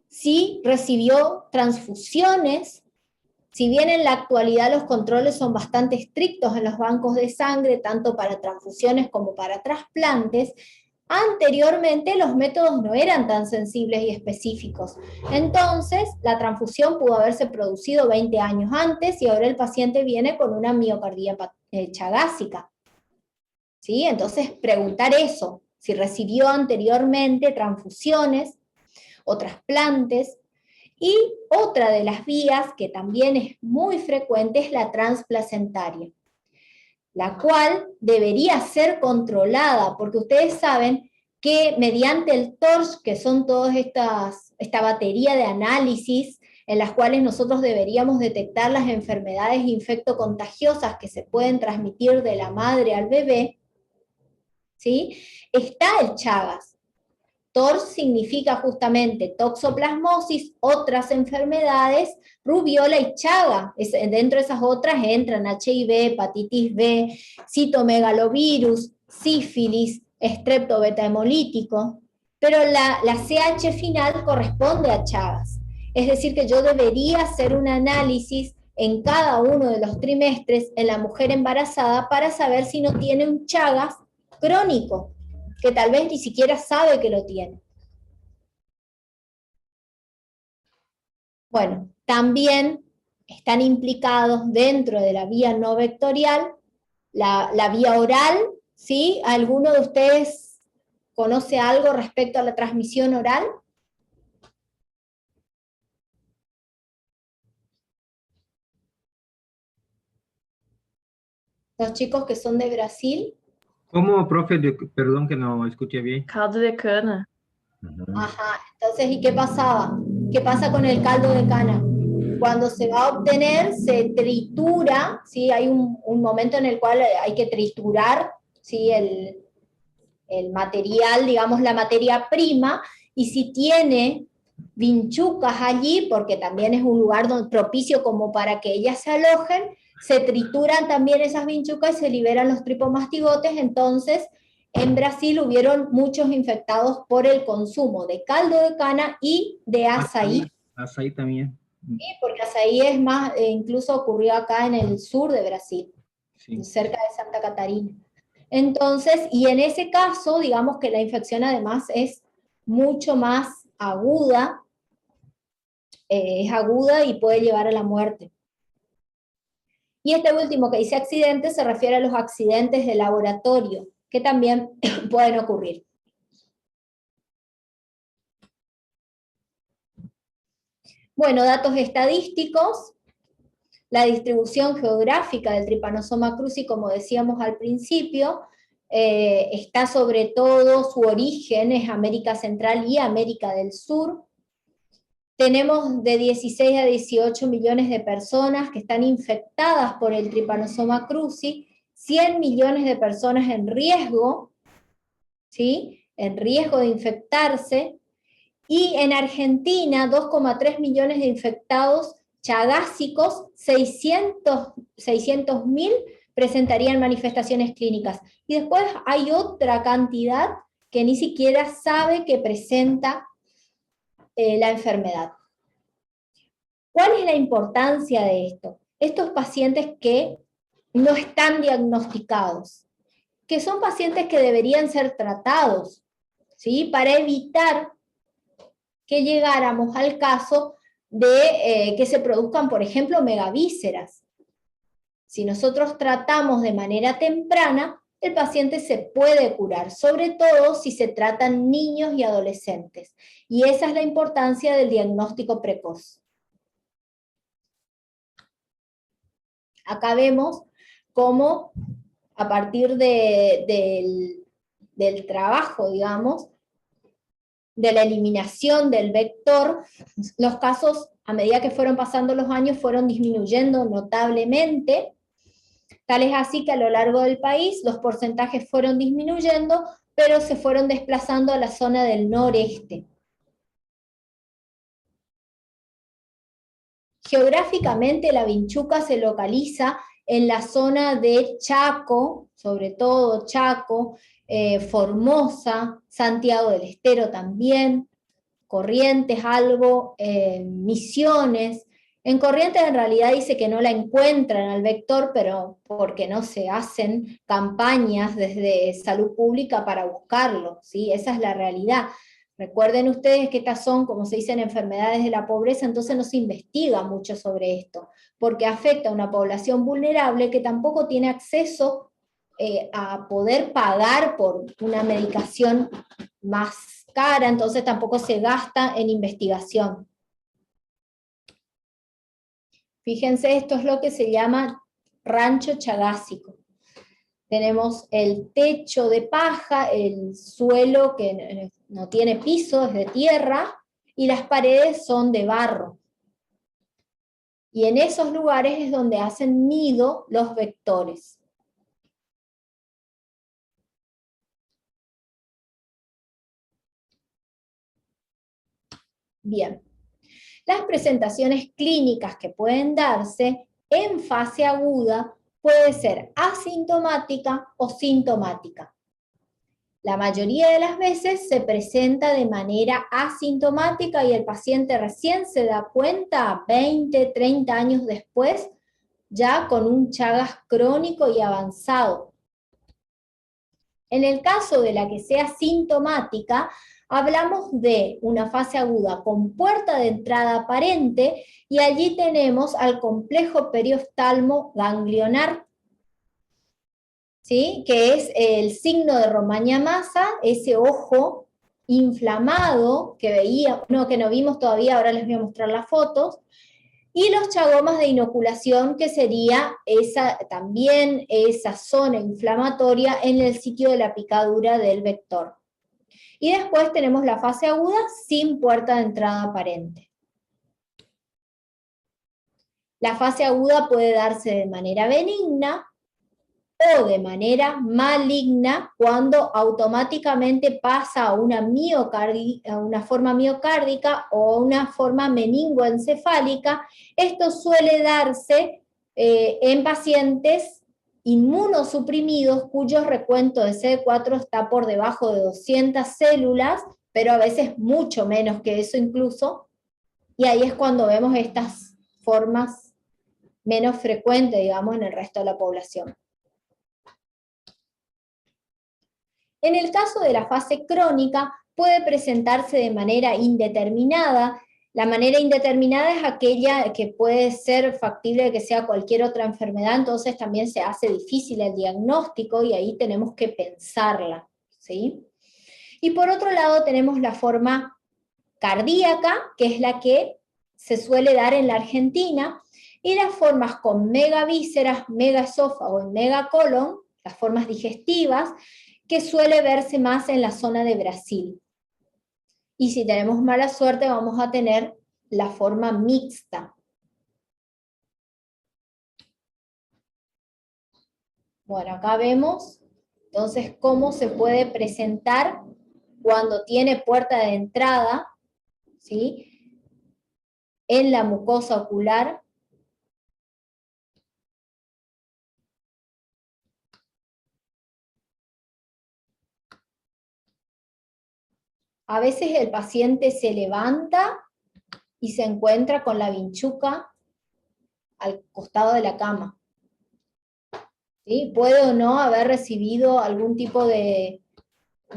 Speaker 1: si recibió transfusiones. Si bien en la actualidad los controles son bastante estrictos en los bancos de sangre, tanto para transfusiones como para trasplantes, anteriormente los métodos no eran tan sensibles y específicos. Entonces, la transfusión pudo haberse producido 20 años antes y ahora el paciente viene con una miocardía chagásica. ¿Sí? Entonces, preguntar eso, si recibió anteriormente transfusiones o trasplantes. Y otra de las vías que también es muy frecuente es la transplacentaria, la cual debería ser controlada, porque ustedes saben que mediante el TORCH, que son todas esta batería de análisis en las cuales nosotros deberíamos detectar las enfermedades infectocontagiosas que se pueden transmitir de la madre al bebé, ¿sí? Está el Chagas. TORCH significa justamente toxoplasmosis, otras enfermedades, rubiola y chaga. Dentro de esas otras entran HIV, hepatitis B, citomegalovirus, sífilis, estrepto beta hemolítico, pero la CH final corresponde a Chagas. Es decir, que yo debería hacer un análisis en cada uno de los trimestres en la mujer embarazada para saber si no tiene un Chagas crónico, que tal vez ni siquiera sabe que lo tiene. Bueno, también están implicados dentro de la vía no vectorial, la vía oral, ¿sí? ¿Alguno de ustedes conoce algo respecto a la transmisión oral? Los chicos que son de Brasil.
Speaker 2: ¿Cómo, profe? Perdón que no escuché bien.
Speaker 4: Caldo de cana.
Speaker 1: Ajá, entonces, ¿y qué pasaba? ¿Qué pasa con el caldo de cana? Cuando se va a obtener, se tritura, ¿sí? Hay un momento en el cual hay que triturar, ¿sí? El material, digamos, la materia prima, y si tiene vinchucas allí, porque también es un lugar propicio como para que ellas se alojen, se trituran también esas vinchucas y se liberan los tripomastigotes. Entonces, en Brasil hubieron muchos infectados por el consumo de caldo de cana y de azaí.
Speaker 2: Azaí también.
Speaker 1: Sí, porque azaí es más, incluso ocurrió acá en el sur de Brasil,
Speaker 2: Sí.
Speaker 1: cerca de Santa Catarina. Entonces, y en ese caso, digamos que la infección además es mucho más aguda, es aguda y puede llevar a la muerte. Y este último que dice accidente se refiere a los accidentes de laboratorio, que también pueden ocurrir. Bueno, datos estadísticos. La distribución geográfica del Trypanosoma cruzi, como decíamos al principio, está sobre todo, su origen es América Central y América del Sur. Tenemos de 16 a 18 millones de personas que están infectadas por el Trypanosoma cruzi, 100 millones de personas en riesgo, ¿sí? En riesgo de infectarse, y en Argentina 2,3 millones de infectados chagásicos, 600.000 presentarían manifestaciones clínicas. Y después hay otra cantidad que ni siquiera sabe que presenta la enfermedad. ¿Cuál es la importancia de esto? Estos pacientes que no están diagnosticados, que son pacientes que deberían ser tratados, ¿sí? Para evitar que llegáramos al caso de que se produzcan, por ejemplo, megavísceras. Si nosotros tratamos de manera temprana, el paciente se puede curar, sobre todo si se tratan niños y adolescentes. Y esa es la importancia del diagnóstico precoz. Acá vemos cómo a partir del trabajo, digamos, de la eliminación del vector, los casos, a medida que fueron pasando los años, fueron disminuyendo notablemente. Tal es así que a lo largo del país los porcentajes fueron disminuyendo, pero se fueron desplazando a la zona del noreste. Geográficamente la vinchuca se localiza en la zona de Chaco, sobre todo Chaco, Formosa, Santiago del Estero también, Corrientes algo, Misiones. En Corrientes en realidad dice que no la encuentran al vector, pero porque no se hacen campañas desde salud pública para buscarlo, ¿sí? Esa es la realidad. Recuerden ustedes que estas son, como se dicen, enfermedades de la pobreza, entonces no se investiga mucho sobre esto, porque afecta a una población vulnerable que tampoco tiene acceso a poder pagar por una medicación más cara, entonces tampoco se gasta en investigación. Fíjense, esto es lo que se llama rancho chagásico. Tenemos el techo de paja, el suelo que no tiene piso, es de tierra, y las paredes son de barro. Y en esos lugares es donde hacen nido los vectores. Bien. Las presentaciones clínicas que pueden darse en fase aguda puede ser asintomática o sintomática. La mayoría de las veces se presenta de manera asintomática y el paciente recién se da cuenta 20, 30 años después, ya con un Chagas crónico y avanzado. En el caso de la que sea sintomática, hablamos de una fase aguda con puerta de entrada aparente y allí tenemos al complejo perioftalmo ganglionar, ¿sí? Que es el signo de Romaña Massa, ese ojo inflamado que no vimos todavía, ahora les voy a mostrar las fotos, y los chagomas de inoculación, que sería también esa zona inflamatoria en el sitio de la picadura del vector. Y después tenemos la fase aguda sin puerta de entrada aparente. La fase aguda puede darse de manera benigna o de manera maligna cuando automáticamente pasa a una forma miocárdica o una forma meningoencefálica. Esto suele darse en pacientes inmunosuprimidos cuyos recuentos de CD4 está por debajo de 200 células, pero a veces mucho menos que eso incluso, y ahí es cuando vemos estas formas menos frecuentes, digamos, en el resto de la población. En el caso de la fase crónica, puede presentarse de manera indeterminada. La manera indeterminada es aquella que puede ser factible de que sea cualquier otra enfermedad, entonces también se hace difícil el diagnóstico y ahí tenemos que pensarla, ¿sí? Y por otro lado tenemos la forma cardíaca, que es la que se suele dar en la Argentina, y las formas con megavísceras, megaesófago y megacolon, las formas digestivas, que suele verse más en la zona de Brasil. Y si tenemos mala suerte vamos a tener la forma mixta. Bueno, acá vemos entonces cómo se puede presentar cuando tiene puerta de entrada, ¿sí?, en la mucosa ocular. A veces el paciente se levanta y se encuentra con la vinchuca al costado de la cama, ¿sí? Puede o no haber recibido algún tipo de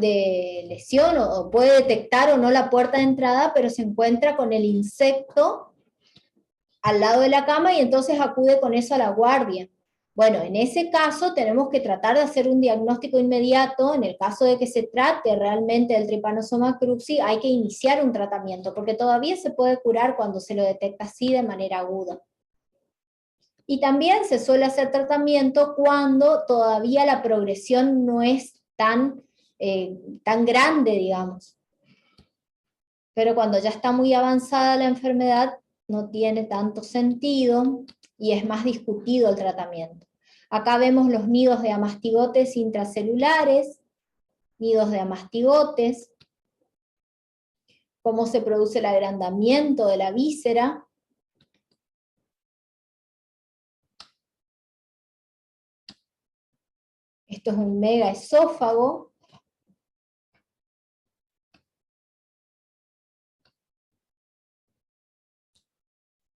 Speaker 1: lesión, o puede detectar o no la puerta de entrada, pero se encuentra con el insecto al lado de la cama y entonces acude con eso a la guardia. Bueno, en ese caso tenemos que tratar de hacer un diagnóstico inmediato. En el caso de que se trate realmente del Trypanosoma cruzi, hay que iniciar un tratamiento, porque todavía se puede curar cuando se lo detecta así de manera aguda. Y también se suele hacer tratamiento cuando todavía la progresión no es tan grande, digamos. Pero cuando ya está muy avanzada la enfermedad, no tiene tanto sentido y es más discutido el tratamiento. Acá vemos los nidos de amastigotes intracelulares, nidos de amastigotes, cómo se produce el agrandamiento de la víscera. Esto es un megaesófago.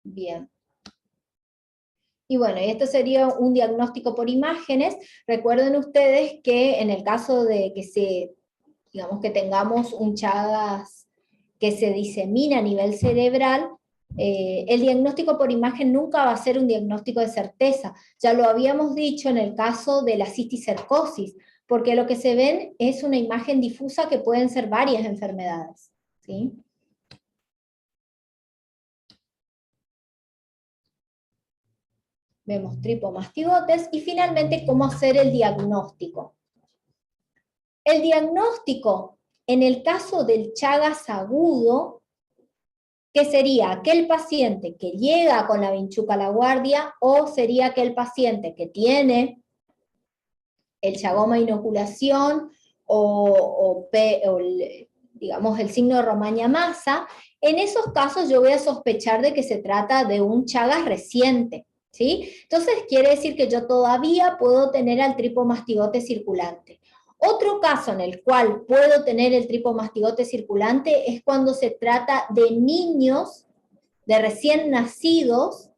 Speaker 1: Bien. Y bueno, esto sería un diagnóstico por imágenes. Recuerden ustedes que en el caso de que digamos que tengamos un Chagas que se disemina a nivel cerebral, el diagnóstico por imagen nunca va a ser un diagnóstico de certeza. Ya lo habíamos dicho en el caso de la cisticercosis, porque lo que se ven es una imagen difusa que pueden ser varias enfermedades, ¿sí? Vemos tripomastigotes, y finalmente cómo hacer el diagnóstico. El diagnóstico, en el caso del Chagas agudo, que sería aquel paciente que llega con la vinchuca a la guardia, o sería aquel paciente que tiene el chagoma inoculación, digamos el signo de Romaña Massa. En esos casos yo voy a sospechar de que se trata de un Chagas reciente, ¿sí? Entonces quiere decir que yo todavía puedo tener al tripomastigote circulante. Otro caso en el cual puedo tener el tripomastigote circulante es cuando se trata de niños, de recién nacidos,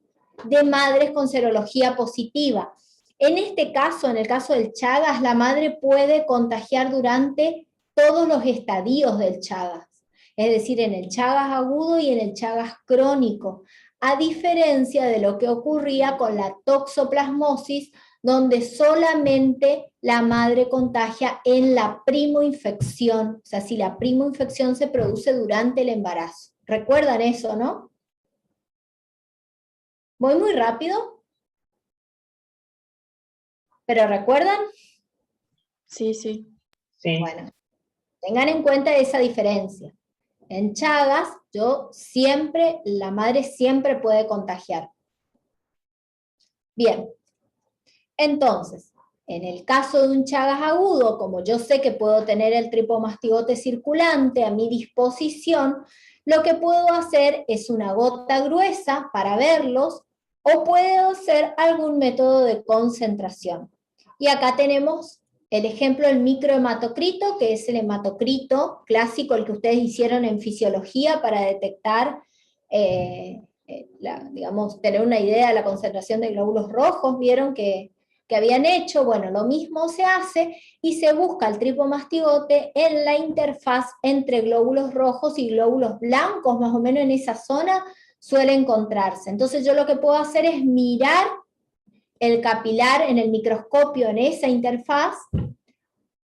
Speaker 1: de madres con serología positiva. En este caso, en el caso del Chagas, la madre puede contagiar durante todos los estadios del Chagas, es decir, en el Chagas agudo y en el Chagas crónico, a diferencia de lo que ocurría con la toxoplasmosis, donde solamente la madre contagia en la primoinfección, o sea, si la primoinfección se produce durante el embarazo. ¿Recuerdan eso, no? ¿Voy muy rápido? ¿Pero recuerdan?
Speaker 4: Sí, sí.
Speaker 5: Sí.
Speaker 1: Bueno, tengan en cuenta esa diferencia. En Chagas, la madre siempre puede contagiar. Bien, entonces, en el caso de un Chagas agudo, como yo sé que puedo tener el tripomastigote circulante a mi disposición, lo que puedo hacer es una gota gruesa para verlos, o puedo hacer algún método de concentración. Y acá tenemos el ejemplo del microhematocrito, que es el hematocrito clásico, el que ustedes hicieron en fisiología para detectar, digamos, tener una idea de la concentración de glóbulos rojos, vieron que habían hecho. Bueno, lo mismo se hace y se busca el tripomastigote en la interfaz entre glóbulos rojos y glóbulos blancos, más o menos en esa zona suele encontrarse. Entonces yo lo que puedo hacer es mirar el capilar en el microscopio en esa interfaz,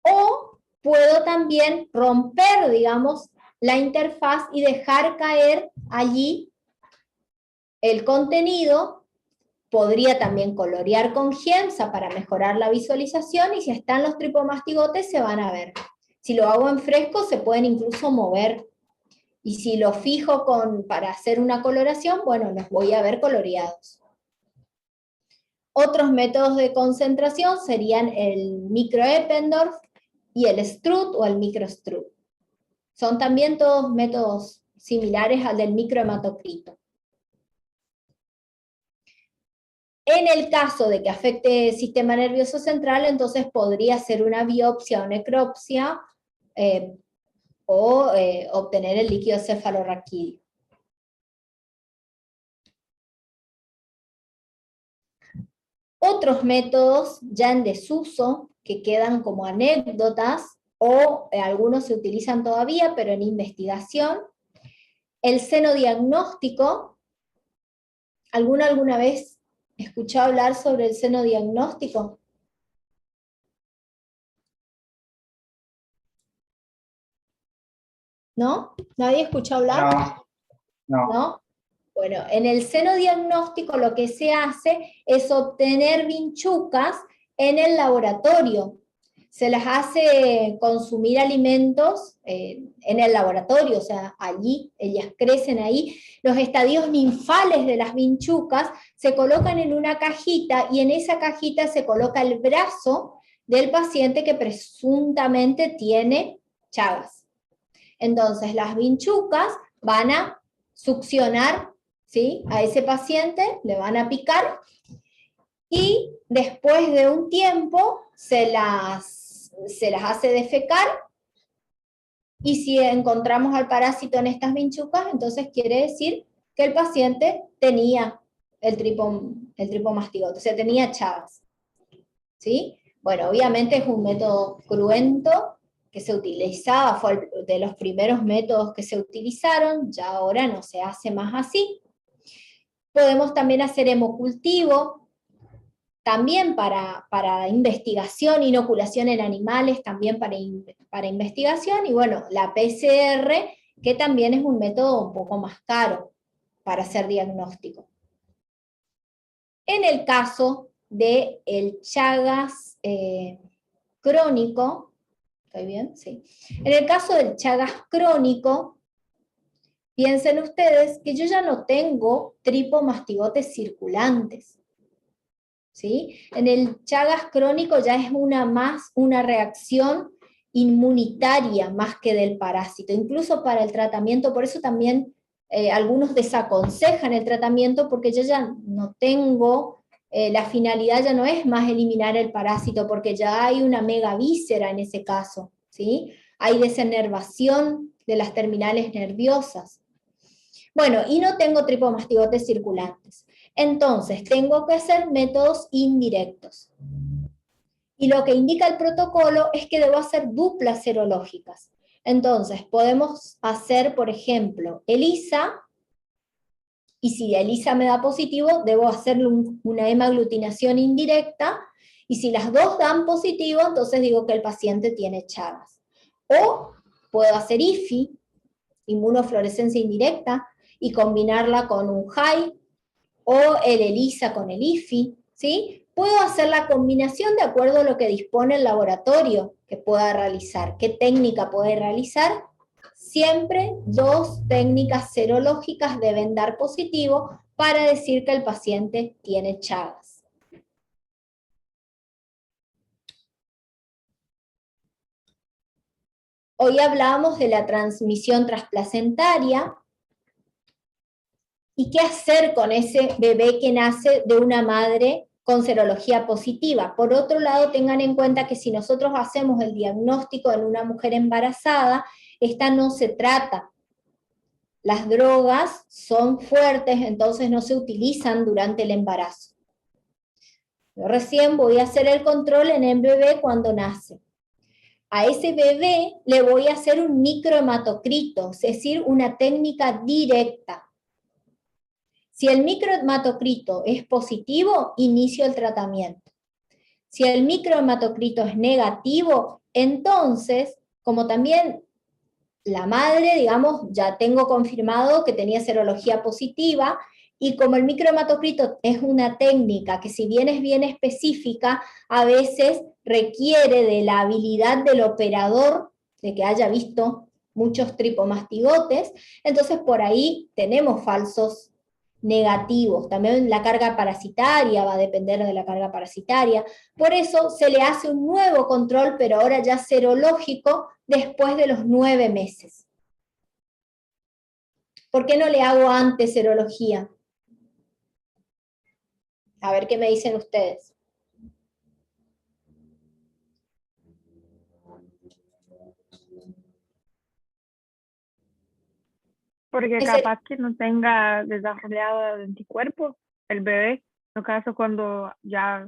Speaker 1: o puedo también romper, digamos, la interfaz y dejar caer allí el contenido. Podría también colorear con Giemsa para mejorar la visualización, y si están los tripomastigotes se van a ver. Si lo hago en fresco se pueden incluso mover, y si lo fijo para hacer una coloración, bueno, los voy a ver coloreados. Otros métodos de concentración serían el microeppendorf y el Struth o el microstruth. Son también todos métodos similares al del microhematocrito. En el caso de que afecte el sistema nervioso central, entonces podría ser una biopsia o necropsia, o obtener el líquido cefalorraquídeo. Otros métodos ya en desuso, que quedan como anécdotas, o algunos se utilizan todavía, pero en investigación. El senodiagnóstico. ¿Alguna vez escuchó hablar sobre el senodiagnóstico? ¿No? ¿Nadie escuchó hablar? ¿No? Bueno, en el senodiagnóstico lo que se hace es obtener vinchucas en el laboratorio. Se las hace consumir alimentos en el laboratorio, o sea, allí, ellas crecen ahí. Los estadios ninfales de las vinchucas se colocan en una cajita, y en esa cajita se coloca el brazo del paciente que presuntamente tiene Chagas. Entonces las vinchucas van a succionar, ¿sí?, a ese paciente, le van a picar, y después de un tiempo se las hace defecar, y si encontramos al parásito en estas vinchucas, entonces quiere decir que el paciente tenía el tripomastigote, o sea, tenía Chagas. ¿Sí? Bueno, obviamente es un método cruento que se utilizaba, fue de los primeros métodos que se utilizaron, ya ahora no se hace más así. Podemos también hacer hemocultivo, también para investigación, inoculación en animales, también para investigación, y bueno, la PCR, que también es un método un poco más caro para hacer diagnóstico. En el caso del Chagas crónico, ¿estoy bien? Sí. En el caso del Chagas crónico, piensen ustedes que yo ya no tengo tripomastigotes circulantes. ¿Sí? En el Chagas crónico ya es una reacción inmunitaria más que del parásito, incluso para el tratamiento. Por eso también algunos desaconsejan el tratamiento, porque yo ya no tengo la finalidad ya no es más eliminar el parásito, porque ya hay una megavíscera en ese caso, ¿sí? Hay desenervación de las terminales nerviosas. Bueno, y no tengo tripomastigotes circulantes. Entonces, tengo que hacer métodos indirectos. Y lo que indica el protocolo es que debo hacer duplas serológicas. Entonces, podemos hacer, por ejemplo, ELISA, y si ELISA me da positivo, debo hacerle una hemaglutinación indirecta, y si las dos dan positivo, entonces digo que el paciente tiene Chagas. O puedo hacer IFI, inmunofluorescencia indirecta, y combinarla con un HAI, o el ELISA con el IFI, ¿sí? Puedo hacer la combinación de acuerdo a lo que dispone el laboratorio que pueda realizar. ¿Qué técnica puede realizar? Siempre 2 técnicas serológicas deben dar positivo para decir que el paciente tiene Chagas. Hoy hablamos de la transmisión transplacentaria y qué hacer con ese bebé que nace de una madre con serología positiva. Por otro lado, tengan en cuenta que si nosotros hacemos el diagnóstico en una mujer embarazada, esta no se trata. Las drogas son fuertes, entonces no se utilizan durante el embarazo. Yo recién voy a hacer el control en el bebé cuando nace. A ese bebé le voy a hacer un microhematocrito, es decir, una técnica directa. Si el microhematocrito es positivo, inicio el tratamiento. Si el microhematocrito es negativo, entonces, como también la madre, digamos, ya tengo confirmado que tenía serología positiva, y como el microhematocrito es una técnica que si bien es bien específica, a veces requiere de la habilidad del operador, de que haya visto muchos tripomastigotes, entonces por ahí tenemos falsos negativos. También la carga parasitaria va a depender de la carga parasitaria. Por eso se le hace un nuevo control, pero ahora ya serológico, después de los 9 meses. ¿Por qué no le hago antes serología? A ver qué me dicen ustedes.
Speaker 4: Porque capaz que no tenga desarrollado anticuerpos el bebé. En el caso, cuando ya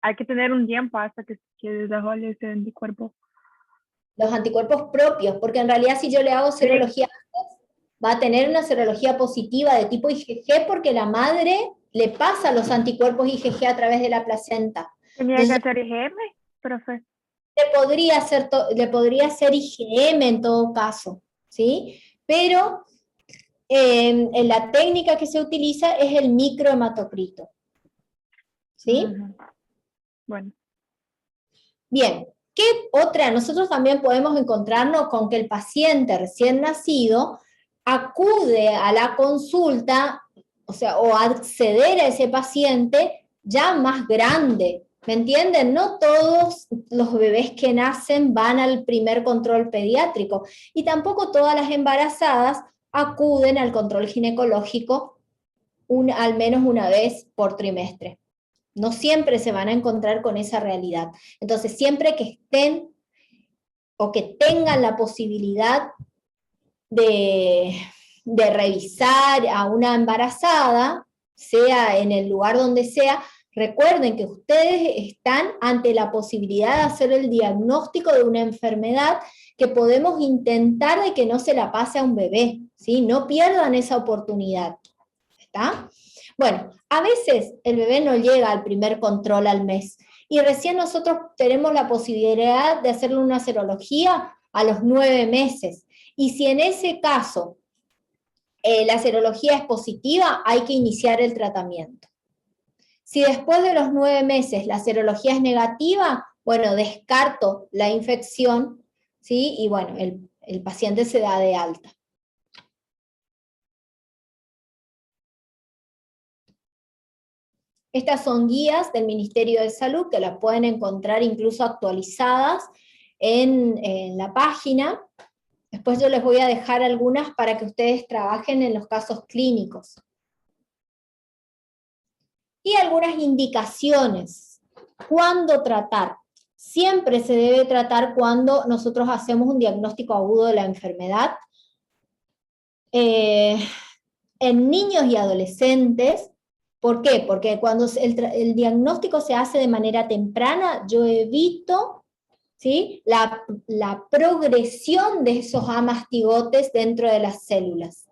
Speaker 4: hay que tener un tiempo hasta que desarrolle ese anticuerpo.
Speaker 1: Los anticuerpos propios, porque en realidad si yo le hago serología antes, va a tener una serología positiva de tipo IgG porque la madre le pasa los anticuerpos IgG a través de la placenta.
Speaker 4: ¿Tenía que hacer IgM, profe?
Speaker 1: Le podría hacer IgM en todo caso, ¿sí? Pero en la técnica que se utiliza es el microhematocrito, ¿sí?
Speaker 4: Bueno.
Speaker 1: Bien, ¿qué otra? Nosotros también podemos encontrarnos con que el paciente recién nacido acude a la consulta, o sea, o acceder a ese paciente ya más grande, ¿me entienden? No todos los bebés que nacen van al primer control pediátrico, y tampoco todas las embarazadas acuden al control ginecológico al menos una vez por trimestre. No siempre se van a encontrar con esa realidad. Entonces, siempre que estén o que tengan la posibilidad de revisar a una embarazada, sea en el lugar donde sea, recuerden que ustedes están ante la posibilidad de hacer el diagnóstico de una enfermedad que podemos intentar de que no se la pase a un bebé, ¿sí? No pierdan esa oportunidad, ¿está? Bueno, a veces el bebé no llega al primer control al mes, y recién nosotros tenemos la posibilidad de hacerle una serología a los 9 meses. Y si en ese caso la serología es positiva, hay que iniciar el tratamiento. Si después de los 9 meses la serología es negativa, bueno, descarto la infección, ¿sí? Y bueno, el paciente se da de alta. Estas son guías del Ministerio de Salud que las pueden encontrar incluso actualizadas en la página. Después yo les voy a dejar algunas para que ustedes trabajen en los casos clínicos. Y algunas indicaciones. ¿Cuándo tratar? Siempre se debe tratar cuando nosotros hacemos un diagnóstico agudo de la enfermedad. En niños y adolescentes. ¿Por qué? Porque cuando el diagnóstico se hace de manera temprana, yo evito, ¿sí?, la progresión de esos amastigotes dentro de las células.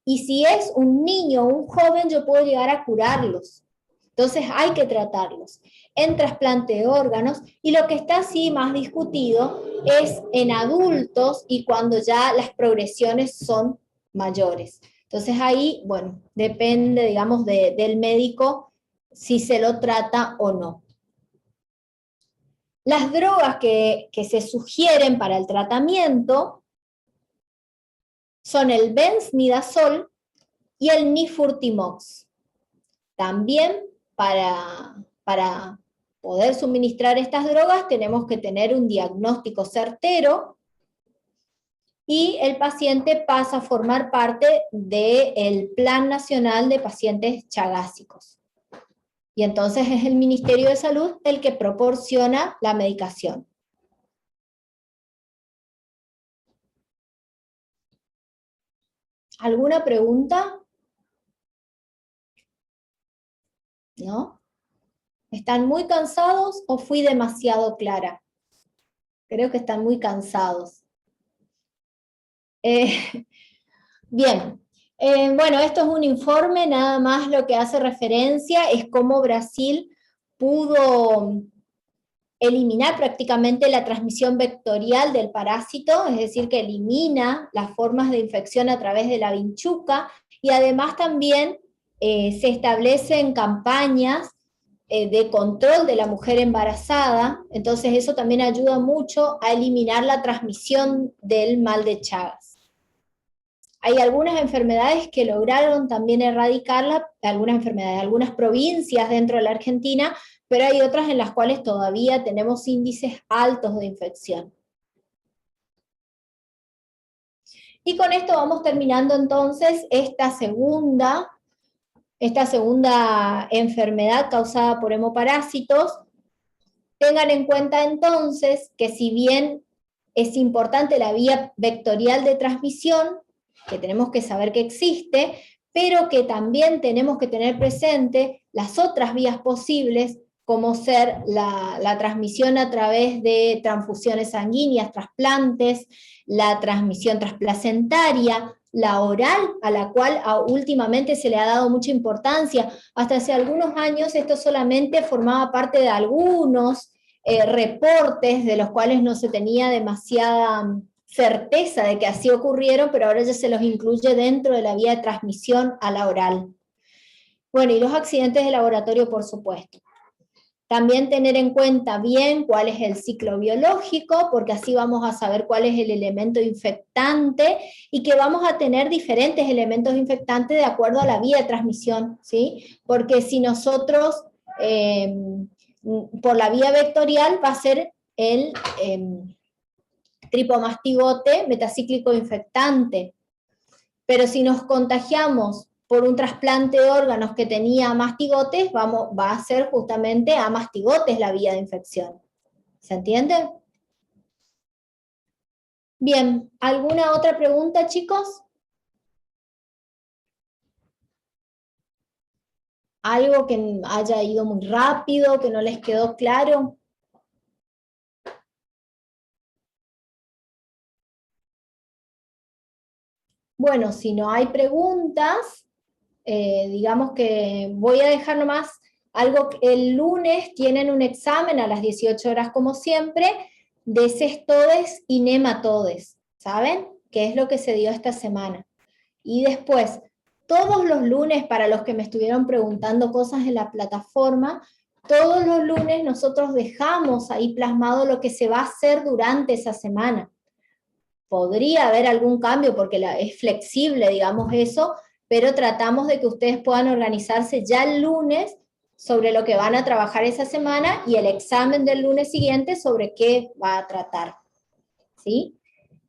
Speaker 1: Y si es un niño o un joven, yo puedo llegar a curarlos. Entonces hay que tratarlos en trasplante de órganos, y lo que está así más discutido es en adultos y cuando ya las progresiones son mayores. Entonces ahí, bueno, depende, digamos, del médico si se lo trata o no. Las drogas que se sugieren para el tratamiento son el benzimidazol y el nifurtimox. También para poder suministrar estas drogas tenemos que tener un diagnóstico certero y el paciente pasa a formar parte del Plan Nacional de Pacientes Chagásicos. Y entonces es el Ministerio de Salud el que proporciona la medicación. ¿Alguna pregunta? ¿No? ¿Están muy cansados o fui demasiado clara? Creo que están muy cansados. Bien, bueno, esto es un informe, nada más lo que hace referencia es cómo Brasil pudo eliminar prácticamente la transmisión vectorial del parásito, es decir, que elimina las formas de infección a través de la vinchuca, y además también se establecen campañas de control de la mujer embarazada, entonces eso también ayuda mucho a eliminar la transmisión del mal de Chagas. Hay algunas enfermedades que lograron también erradicarla, algunas provincias dentro de la Argentina, pero hay otras en las cuales todavía tenemos índices altos de infección. Y con esto vamos terminando entonces esta segunda enfermedad causada por hemoparásitos. Tengan en cuenta entonces que si bien es importante la vía vectorial de transmisión, que tenemos que saber que existe, pero que también tenemos que tener presente las otras vías posibles, como ser la transmisión a través de transfusiones sanguíneas, trasplantes, la transmisión transplacentaria, la oral, a la cual últimamente se le ha dado mucha importancia. Hasta hace algunos años esto solamente formaba parte de algunos reportes de los cuales no se tenía demasiada certeza de que así ocurrieron, pero ahora ya se los incluye dentro de la vía de transmisión a la oral. Bueno, y los accidentes de laboratorio, por supuesto. También tener en cuenta bien cuál es el ciclo biológico, porque así vamos a saber cuál es el elemento infectante, y que vamos a tener diferentes elementos infectantes de acuerdo a la vía de transmisión, ¿sí? Porque si nosotros, por la vía vectorial, va a ser el tripomastigote metacíclico infectante, pero si nos contagiamos por un trasplante de órganos que tenía mastigotes, va a ser justamente a mastigotes la vía de infección. ¿Se entiende? Bien, ¿alguna otra pregunta, chicos? ¿Algo que haya ido muy rápido, que no les quedó claro? Bueno, si no hay preguntas, digamos que voy a dejar nomás algo. El lunes tienen un examen a las 18 horas como siempre, de cestodes y nematodes, ¿saben? Que es lo que se dio esta semana. Y después, todos los lunes, para los que me estuvieron preguntando cosas en la plataforma, todos los lunes nosotros dejamos ahí plasmado lo que se va a hacer durante esa semana. Podría haber algún cambio porque es flexible, digamos eso, pero tratamos de que ustedes puedan organizarse ya el lunes sobre lo que van a trabajar esa semana y el examen del lunes siguiente sobre qué va a tratar. ¿Sí?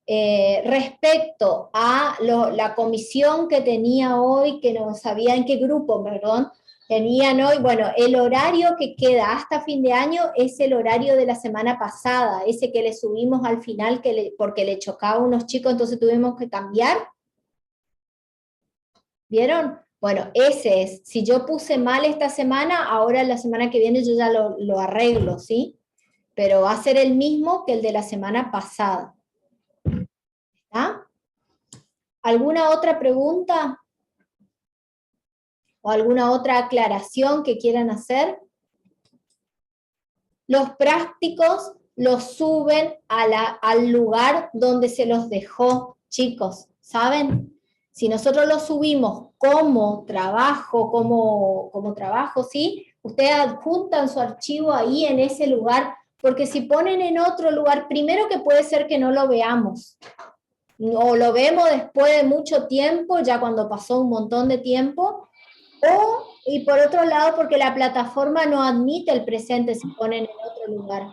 Speaker 1: Respecto a la comisión que tenía hoy, que no sabía en qué grupo, perdón, Tenían hoy, bueno, el horario que queda hasta fin de año es el horario de la semana pasada, ese que le subimos al final porque le chocaba a unos chicos, entonces tuvimos que cambiar. ¿Vieron? Bueno, ese es. Si yo puse mal esta semana, ahora la semana que viene yo ya lo arreglo, ¿sí? Pero va a ser el mismo que el de la semana pasada. ¿Está? ¿Alguna otra pregunta? ¿O alguna otra aclaración que quieran hacer? Los prácticos los suben al lugar donde se los dejó, chicos, ¿saben? Si nosotros los subimos como trabajo, ¿sí? Ustedes adjuntan su archivo ahí en ese lugar, porque si ponen en otro lugar, primero que puede ser que no lo veamos, o lo vemos después de mucho tiempo, ya cuando pasó un montón de tiempo, y por otro lado, porque la plataforma no admite el presente si ponen en otro lugar.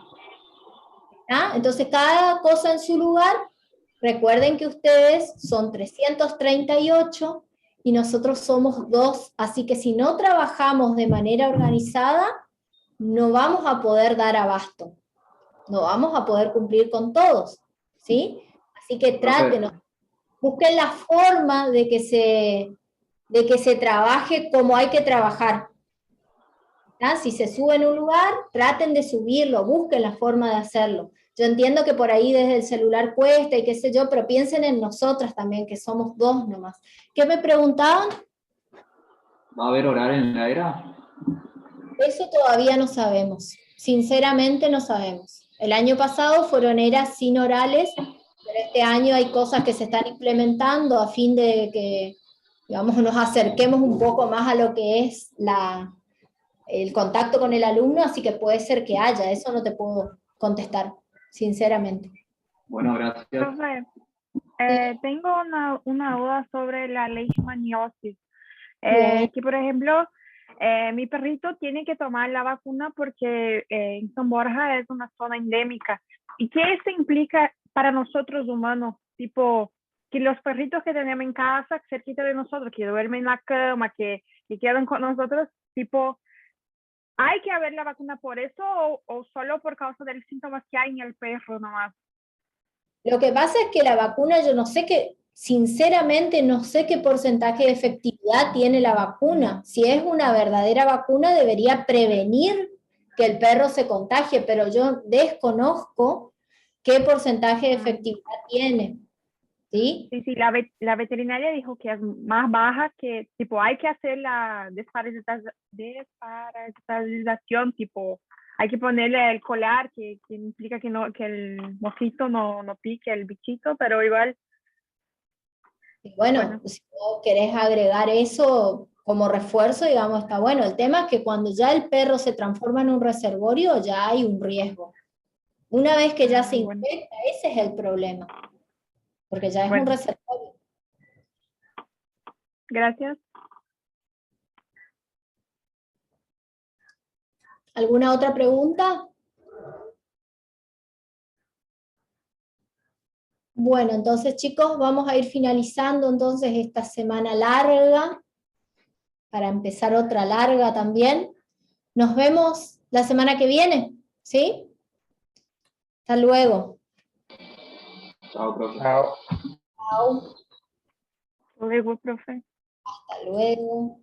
Speaker 1: ¿Ah? Entonces, cada cosa en su lugar. Recuerden que ustedes son 338 y nosotros somos 2, así que si no trabajamos de manera organizada, no vamos a poder dar abasto. No vamos a poder cumplir con todos, ¿sí? Así que traten, busquen la forma de que se trabaje como hay que trabajar. ¿Ah? Si se sube en un lugar, traten de subirlo, busquen la forma de hacerlo. Yo entiendo que por ahí desde el celular cuesta y qué sé yo, pero piensen en nosotras también, que somos 2 nomás. ¿Qué me preguntaban?
Speaker 3: ¿Va a haber horario en la era?
Speaker 1: Eso todavía no sabemos. Sinceramente no sabemos. El año pasado fueron eras sin orales, pero este año hay cosas que se están implementando a fin de que, digamos, nos acerquemos un poco más a lo que es el contacto con el alumno, así que puede ser que haya, eso no te puedo contestar, sinceramente.
Speaker 3: Bueno, gracias.
Speaker 4: Profe, tengo una duda sobre la leishmaniosis. Que, por ejemplo, mi perrito tiene que tomar la vacuna porque en San Borja es una zona endémica. ¿Y qué esto implica para nosotros humanos? Tipo, que los perritos que tenemos en casa, cerquita de nosotros, que duermen en la cama, que quedan con nosotros, tipo, ¿hay que haber la vacuna por eso o solo por causa de los síntomas que hay en el perro nomás?
Speaker 1: Lo que pasa es que la vacuna, yo no sé sinceramente no sé qué porcentaje de efectividad tiene la vacuna. Si es una verdadera vacuna, debería prevenir que el perro se contagie, pero yo desconozco qué porcentaje de efectividad tiene. ¿Sí?
Speaker 4: Sí, sí, la veterinaria dijo que es más baja, que tipo hay que hacer la desparasitación, tipo hay que ponerle el colar que implica que el mosquito no pique el bichito, pero igual.
Speaker 1: Y bueno, si vos querés agregar eso como refuerzo, digamos, está bueno. El tema es que cuando ya el perro se transforma en un reservorio, ya hay un riesgo. Una vez que ya se infecta, ese es el problema. Porque ya es un reservorio.
Speaker 4: Gracias.
Speaker 1: ¿Alguna otra pregunta? Bueno, entonces chicos, vamos a ir finalizando entonces esta semana larga, para empezar otra larga también. Nos vemos la semana que viene, ¿sí? Hasta luego.
Speaker 3: Chao, profe.
Speaker 1: Chao.
Speaker 4: Luego, profe.
Speaker 1: Hasta luego.